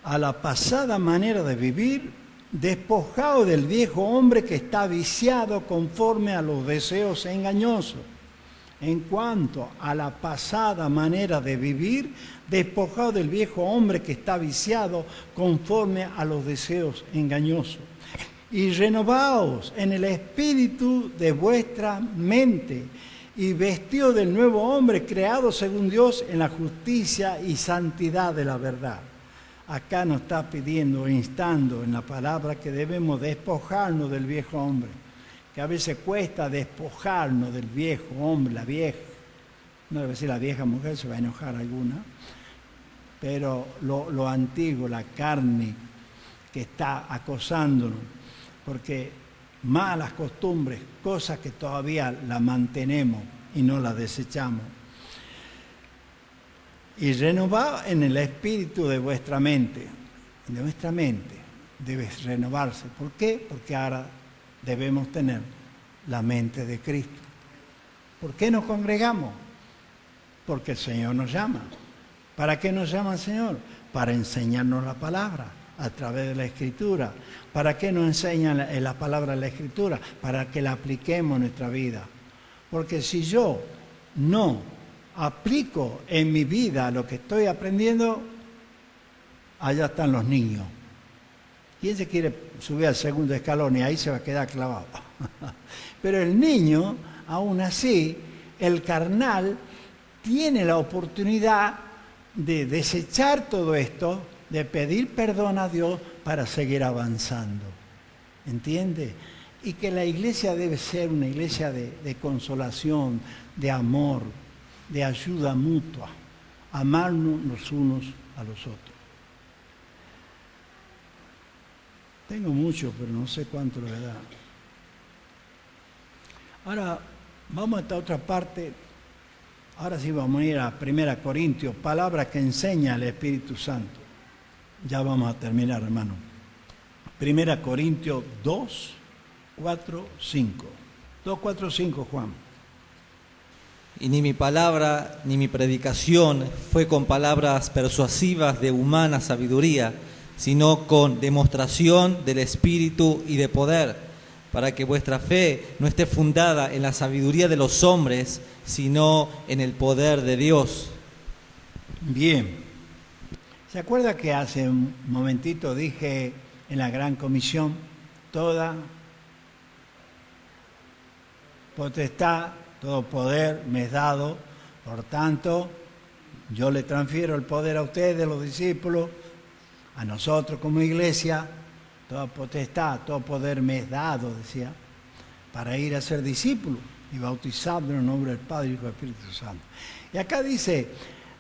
a la pasada manera de vivir, despojado del viejo hombre que está viciado conforme a los deseos engañosos. En cuanto a la pasada manera de vivir, despojado del viejo hombre que está viciado conforme a los deseos engañosos. Y renovaos en el espíritu de vuestra mente, y vestido del nuevo hombre creado según Dios en la justicia y santidad de la verdad. Acá nos está pidiendo, instando en la palabra que debemos despojarnos del viejo hombre, que a veces cuesta despojarnos del viejo hombre, la vieja, no debe decir la vieja mujer, se va a enojar alguna, pero lo antiguo, la carne que está acosándonos, porque malas costumbres, cosas que todavía la mantenemos y no las desechamos. Y renovad en el espíritu de vuestra mente. De vuestra mente debe renovarse. ¿Por qué? Porque ahora debemos tener la mente de Cristo. ¿Por qué nos congregamos? Porque el Señor nos llama. ¿Para qué nos llama el Señor? Para enseñarnos la palabra a través de la Escritura. ¿Para qué nos enseña la palabra de la Escritura? Para que la apliquemos en nuestra vida. Porque si yo no aplico en mi vida lo que estoy aprendiendo, allá están los niños. ¿Quién se quiere subir al segundo escalón y ahí se va a quedar clavado? Pero el niño, aún así, el carnal, tiene la oportunidad de desechar todo esto, de pedir perdón a Dios para seguir avanzando. ¿Entiende? Y que la iglesia debe ser una iglesia de consolación, de amor, de ayuda mutua, amarnos los unos a los otros. Tengo mucho, pero no sé cuánto le da. Ahora, vamos a esta otra parte. Ahora sí vamos a ir a 1 Corintios, palabra que enseña el Espíritu Santo. Ya vamos a terminar, hermano. 1 Corintios 2, 4, 5. 2, 4, 5, Juan. Y ni mi palabra ni mi predicación fue con palabras persuasivas de humana sabiduría, sino con demostración del Espíritu y de poder, para que vuestra fe no esté fundada en la sabiduría de los hombres, sino en el poder de Dios. Bien. ¿Se acuerda que hace un momentito dije en la Gran Comisión, toda potestad, todo poder me es dado, por tanto, yo le transfiero el poder a ustedes, los discípulos, a nosotros como iglesia, toda potestad, todo poder me es dado, decía, para ir a ser discípulos y bautizados en el nombre del Padre, Hijo y Espíritu Santo. Y acá dice,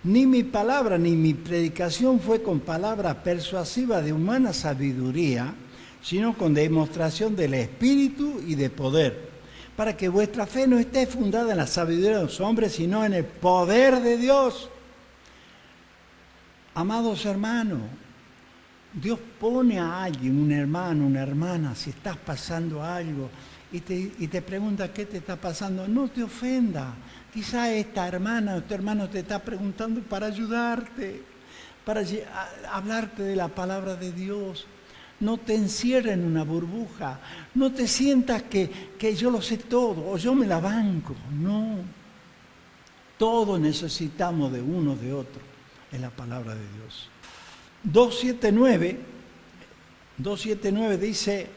ni mi palabra ni mi predicación fue con palabra persuasiva de humana sabiduría, sino con demostración del Espíritu y de poder, para que vuestra fe no esté fundada en la sabiduría de los hombres, sino en el poder de Dios. Amados hermanos, Dios pone a alguien, un hermano, una hermana, si estás pasando algo y te pregunta qué te está pasando, no te ofenda. Quizá esta hermana o este hermano te está preguntando para ayudarte, para hablarte de la palabra de Dios. No te encierres en una burbuja, no te sientas que yo lo sé todo o yo me la banco. No, todos necesitamos de uno de otro, es la palabra de Dios. 2.7.9 dice,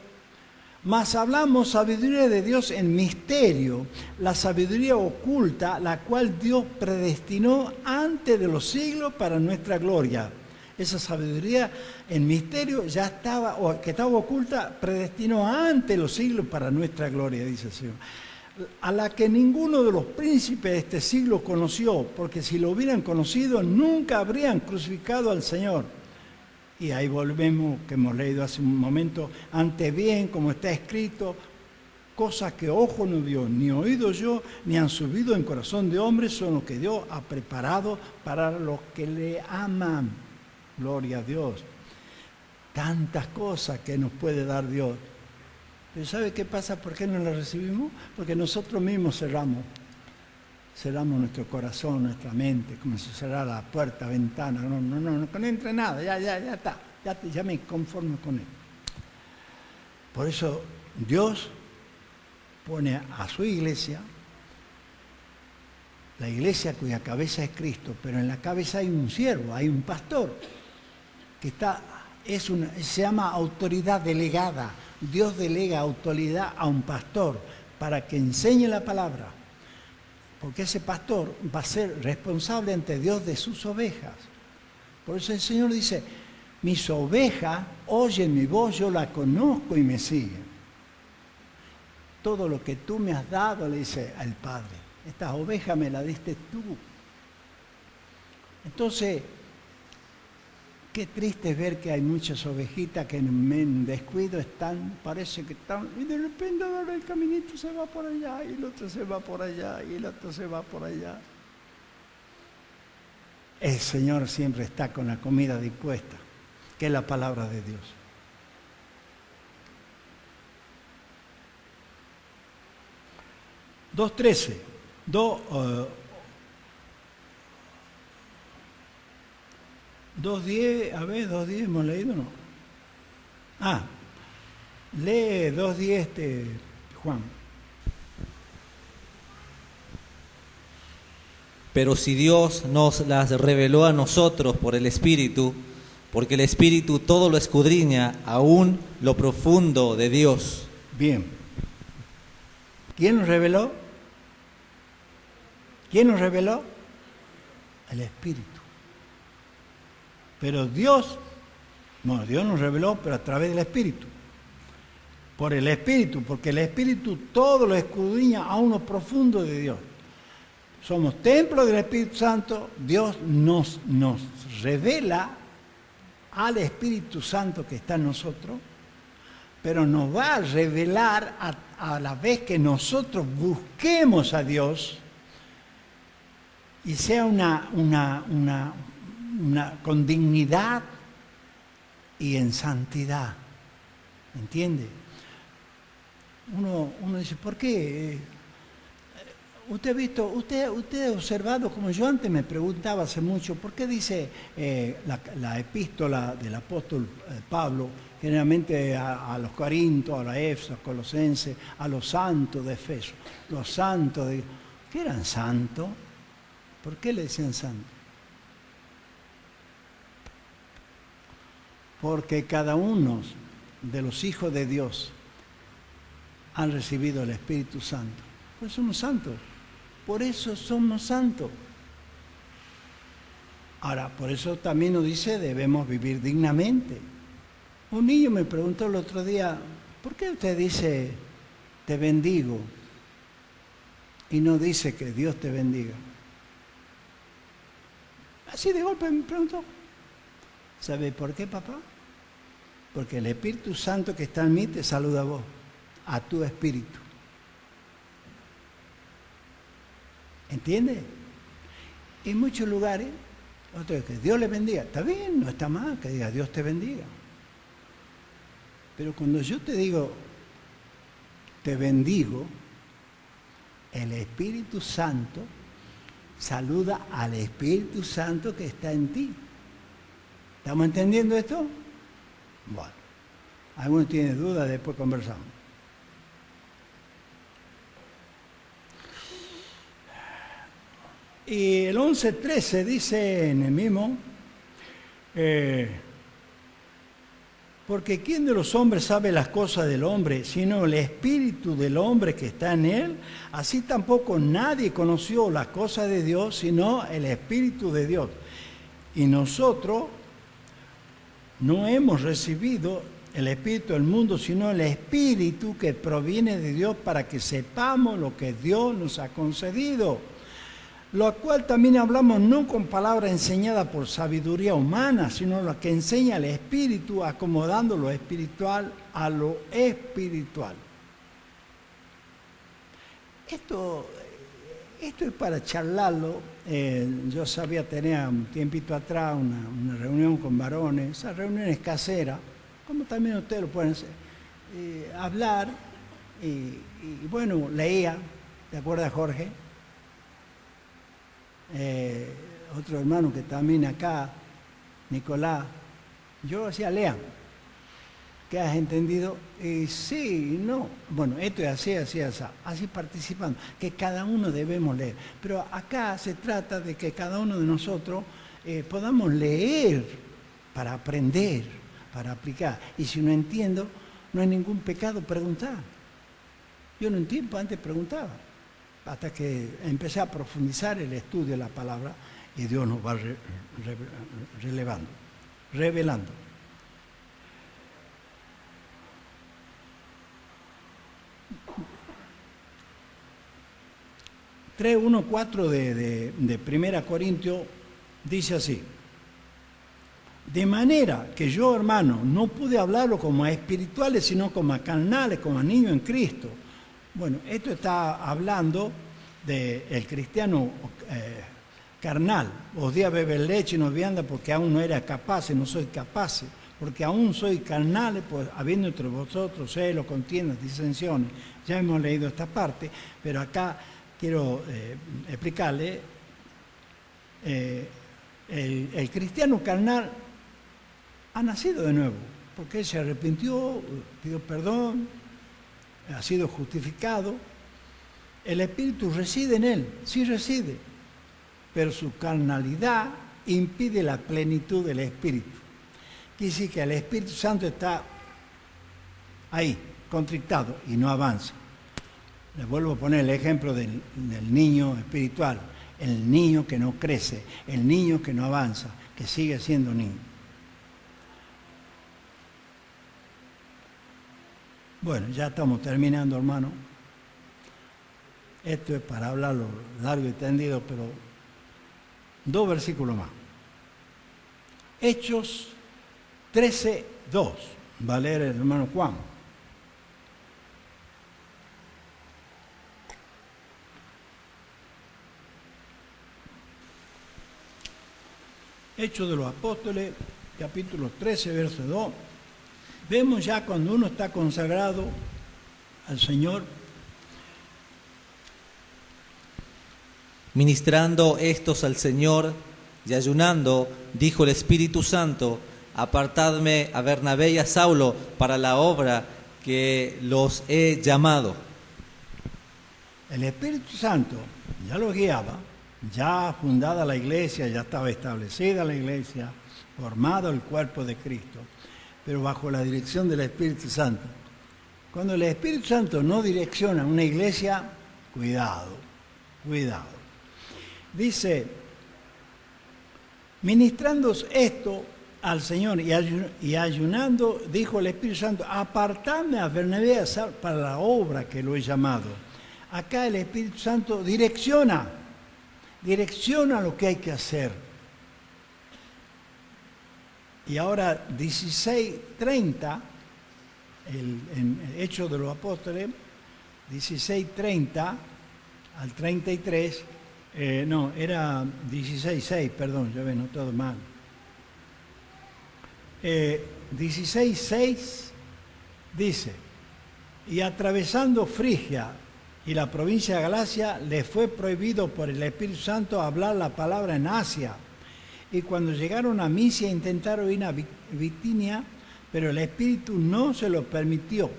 mas hablamos sabiduría de Dios en misterio, la sabiduría oculta, la cual Dios predestinó antes de los siglos para nuestra gloria. Esa sabiduría en misterio ya estaba, o que estaba oculta, predestinó antes de los siglos para nuestra gloria, dice el Señor. A la que ninguno de los príncipes de este siglo conoció, porque si lo hubieran conocido, nunca habrían crucificado al Señor. Y ahí volvemos, que hemos leído hace un momento, antes bien, como está escrito, cosas que ojo no vio, ni oído yo, ni han subido en corazón de hombre, son lo que Dios ha preparado para los que le aman. Gloria a Dios. Tantas cosas que nos puede dar Dios. Pero ¿sabe qué pasa? ¿Por qué no las recibimos? Porque nosotros mismos cerramos nuestro corazón, nuestra mente, como si cerrara la puerta, ventana. No entre nada, ya está, ya me conformo con él. Por eso Dios pone a su iglesia, la iglesia cuya cabeza es Cristo, pero en la cabeza hay un siervo, hay un pastor, que se llama autoridad delegada. Dios delega autoridad a un pastor para que enseñe la palabra. Porque ese pastor va a ser responsable ante Dios de sus ovejas. Por eso el Señor dice, mis ovejas oyen mi voz, yo la conozco y me siguen. Todo lo que tú me has dado, le dice al Padre, estas ovejas me las diste tú. Entonces, qué triste es ver que hay muchas ovejitas que en descuido parece que están, y de repente ahora el caminito se va por allá, y el otro se va por allá, y el otro se va por allá. El Señor siempre está con la comida dispuesta, que es la palabra de Dios. (2.13) 2.10, a ver, 2.10 hemos leído, ¿no? Lee 2.10 Juan. Pero si Dios nos las reveló a nosotros por el Espíritu, porque el Espíritu todo lo escudriña, aún lo profundo de Dios. Bien. ¿Quién nos reveló? ¿Quién nos reveló? El Espíritu. Pero Dios nos reveló, pero a través del Espíritu. Por el Espíritu, porque el Espíritu todo lo escudriña a uno profundo de Dios. Somos templo del Espíritu Santo, Dios nos revela al Espíritu Santo que está en nosotros, pero nos va a revelar a la vez que nosotros busquemos a Dios y sea con dignidad y en santidad. ¿Entiende? Uno dice, ¿por qué? Usted ha visto, usted ha observado, como yo antes me preguntaba hace mucho, ¿por qué dice la epístola del apóstol Pablo, generalmente a los Corintios, a los Efesios, a los Colosenses, a los santos de Efeso? Los santos de... ¿Qué eran santos? ¿Por qué le decían santos? Porque cada uno de los hijos de Dios han recibido el Espíritu Santo. Pues somos santos. Por eso somos santos. Ahora, por eso también nos dice debemos vivir dignamente. Un niño me preguntó el otro día, ¿por qué usted dice te bendigo y no dice que Dios te bendiga? Así de golpe me preguntó. ¿Sabe por qué, papá? Porque el Espíritu Santo que está en mí te saluda a vos, a tu espíritu. ¿Entiende? En muchos lugares, otros que Dios le bendiga. Está bien, no está mal que diga Dios te bendiga. Pero cuando yo te digo te bendigo, el Espíritu Santo saluda al Espíritu Santo que está en ti. ¿Estamos entendiendo esto? Bueno, alguno tiene dudas, después conversamos. Y el 11:13 dice en el mismo, porque ¿quién de los hombres sabe las cosas del hombre, sino el espíritu del hombre que está en él? Así tampoco nadie conoció las cosas de Dios, sino el Espíritu de Dios. Y nosotros no hemos recibido el Espíritu del mundo, sino el Espíritu que proviene de Dios para que sepamos lo que Dios nos ha concedido. Lo cual también hablamos no con palabras enseñadas por sabiduría humana, sino lo que enseña el Espíritu, acomodando lo espiritual a lo espiritual. Esto es para charlarlo. Yo sabía tener un tiempito atrás una reunión con varones, esas reuniones caseras, como también ustedes lo pueden hacer, hablar, y bueno, leía, ¿te acuerdas, Jorge? Otro hermano que también acá, Nicolás, yo decía, lean, ¿qué has entendido? Sí, no, bueno, esto es así participando, que cada uno debemos leer, pero acá se trata de que cada uno de nosotros podamos leer para aprender, para aplicar, y si no entiendo, no hay ningún pecado preguntar. Yo en un tiempo antes preguntaba, hasta que empecé a profundizar el estudio de la palabra y Dios nos va revelando. 3:1-4 de 1 Corintios dice así: de manera que yo, hermano, no pude hablarlo como a espirituales, sino como a carnales, como a niños en Cristo. Bueno, esto está hablando del cristiano carnal. Os di a beber leche y no vianda porque aún no era capaz, no soy capaz, porque aún soy carnal, pues habiendo entre vosotros celos, contiendas, disensiones. Ya hemos leído esta parte, pero acá quiero explicarle, el cristiano carnal ha nacido de nuevo, porque él se arrepintió, pidió perdón, ha sido justificado. El Espíritu reside en él, sí reside, pero su carnalidad impide la plenitud del Espíritu. Quiere decir que el Espíritu Santo está ahí, contrictado, y no avanza. Les vuelvo a poner el ejemplo del niño espiritual, el niño que no crece, el niño que no avanza, que sigue siendo niño. Bueno, ya estamos terminando, hermano. Esto es para hablarlo largo y tendido, pero 2 versículos más. Hechos 13:2. Va a leer el hermano Juan. Hechos de los Apóstoles, capítulo 13, verso 2. Vemos ya cuando uno está consagrado al Señor, Ministrando estos al Señor y ayunando, dijo el Espíritu Santo: apartadme a Bernabé y a Saulo para la obra que los he llamado. El Espíritu Santo ya los guiaba, ya fundada la iglesia, ya estaba establecida la iglesia, formado el cuerpo de Cristo, pero bajo la dirección del Espíritu Santo. Cuando el Espíritu Santo no direcciona una iglesia, cuidado. Dice, ministrando esto al Señor y ayunando, dijo el Espíritu Santo: apartadme a Bernabé y a Saulo para la obra que lo he llamado. Acá el Espíritu Santo direcciona lo que hay que hacer. Y ahora 16:30, en Hechos de los Apóstoles, 16:30 al 33, era 16:6, perdón, yo había notado mal. 16:6 dice: y atravesando Frigia y la provincia de Galacia, les fue prohibido por el Espíritu Santo hablar la palabra en Asia. Y cuando llegaron a Misia intentaron ir a Bitinia, pero el Espíritu no se lo permitió.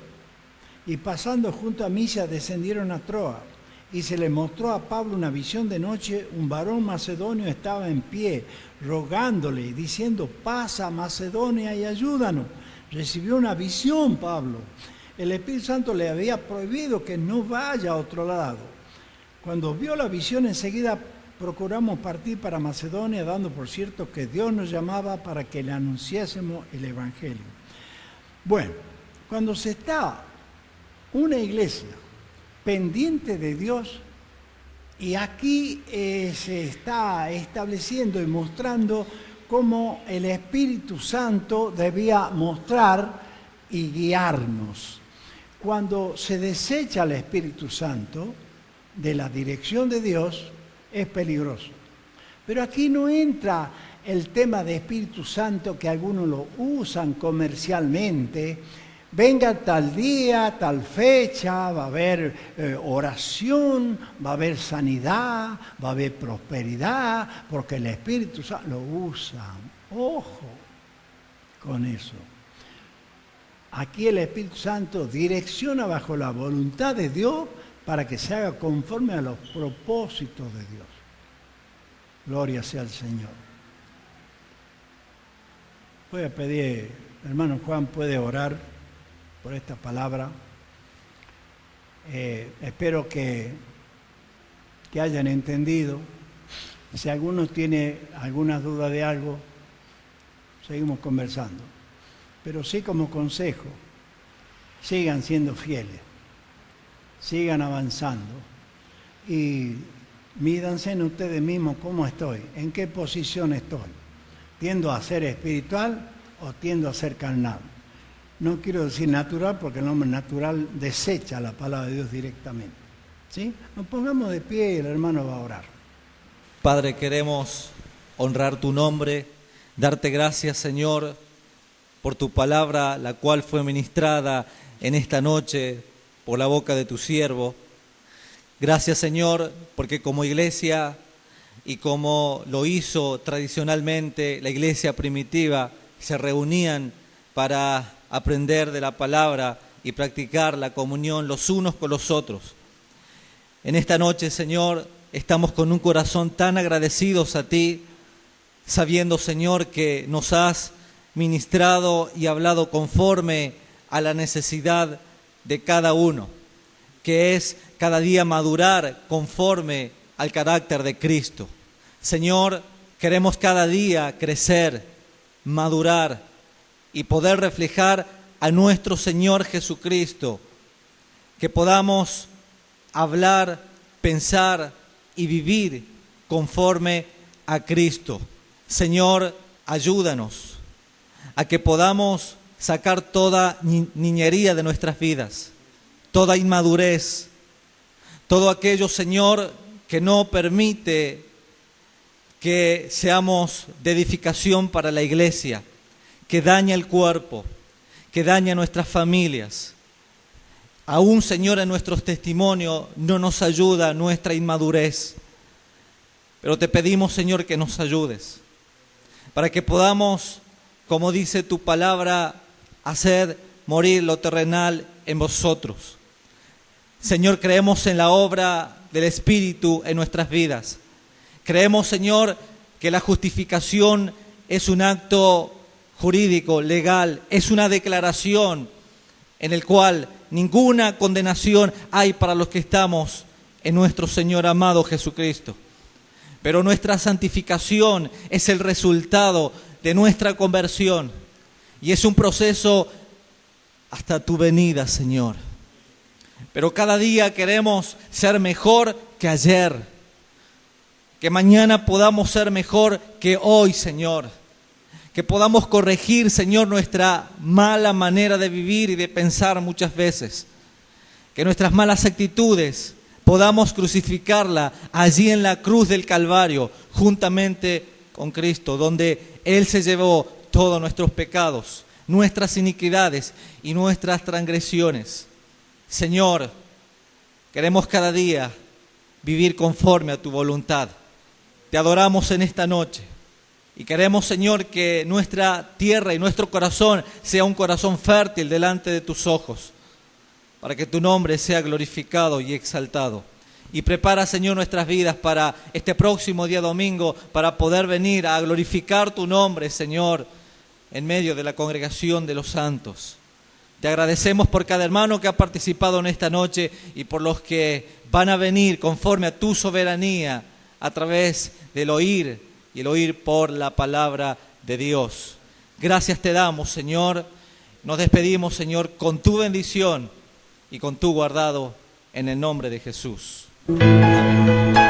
Y pasando junto a Misia descendieron a Troa. Y se le mostró a Pablo una visión de noche. Un varón macedonio estaba en pie, rogándole, diciendo: pasa a Macedonia y ayúdanos. Recibió una visión Pablo. El Espíritu Santo le había prohibido que no vaya a otro lado. Cuando vio la visión, enseguida procuramos partir para Macedonia, dando por cierto que Dios nos llamaba para que le anunciásemos el Evangelio. Bueno, cuando se está una iglesia pendiente de Dios, y aquí se está estableciendo y mostrando cómo el Espíritu Santo debía mostrar y guiarnos. Cuando se desecha el Espíritu Santo de la dirección de Dios, es peligroso. Pero aquí no entra el tema de Espíritu Santo que algunos lo usan comercialmente. Venga tal día, tal fecha, va a haber oración, va a haber sanidad, va a haber prosperidad, porque el Espíritu Santo lo usan. Ojo con eso. Aquí el Espíritu Santo direcciona bajo la voluntad de Dios para que se haga conforme a los propósitos de Dios. Gloria sea al Señor. Voy a pedir, hermano Juan, puede orar por esta palabra. Espero que hayan entendido. Si alguno tiene alguna duda de algo, seguimos conversando. Pero sí, como consejo, sigan siendo fieles, sigan avanzando y mídanse en ustedes mismos cómo estoy, en qué posición estoy. ¿Tiendo a ser espiritual o tiendo a ser carnal? No quiero decir natural, porque el hombre natural desecha la palabra de Dios directamente. ¿Sí? Nos pongamos de pie y el hermano va a orar. Padre, queremos honrar tu nombre, darte gracias, Señor, por tu palabra, la cual fue ministrada en esta noche por la boca de tu siervo. Gracias, Señor, porque como iglesia y como lo hizo tradicionalmente la iglesia primitiva, se reunían para aprender de la palabra y practicar la comunión los unos con los otros. En esta noche, Señor, estamos con un corazón tan agradecidos a ti, sabiendo, Señor, que nos has ministrado y hablado conforme a la necesidad de cada uno, que es cada día madurar conforme al carácter de Cristo. Señor, queremos cada día crecer, madurar y poder reflejar a nuestro Señor Jesucristo, que podamos hablar, pensar y vivir conforme a Cristo. Señor, ayúdanos a que podamos sacar toda niñería de nuestras vidas, toda inmadurez, todo aquello, Señor, que no permite que seamos de edificación para la iglesia, que daña el cuerpo, que daña nuestras familias. Aún, Señor, en nuestros testimonios no nos ayuda nuestra inmadurez. Pero te pedimos, Señor, que nos ayudes para que podamos, como dice tu palabra, hacer morir lo terrenal en vosotros. Señor, creemos en la obra del Espíritu en nuestras vidas. Creemos, Señor, que la justificación es un acto jurídico, legal, es una declaración en el cual ninguna condenación hay para los que estamos en nuestro Señor amado Jesucristo. Pero nuestra santificación es el resultado de nuestra conversión y es un proceso hasta tu venida, Señor. Pero cada día queremos ser mejor que ayer, que mañana podamos ser mejor que hoy, Señor. Que podamos corregir, Señor, nuestra mala manera de vivir y de pensar muchas veces. Que nuestras malas actitudes podamos crucificarla allí en la cruz del Calvario, juntamente con Cristo, donde Él se llevó todos nuestros pecados, nuestras iniquidades y nuestras transgresiones. Señor, queremos cada día vivir conforme a tu voluntad. Te adoramos en esta noche. Y queremos, Señor, que nuestra tierra y nuestro corazón sea un corazón fértil delante de tus ojos, para que tu nombre sea glorificado y exaltado. Y prepara, Señor, nuestras vidas para este próximo día domingo, para poder venir a glorificar tu nombre, Señor, en medio de la congregación de los santos. Te agradecemos por cada hermano que ha participado en esta noche y por los que van a venir conforme a tu soberanía a través del oír y el oír por la palabra de Dios. Gracias te damos, Señor. Nos despedimos, Señor, con tu bendición y con tu guardado en el nombre de Jesús. Amén.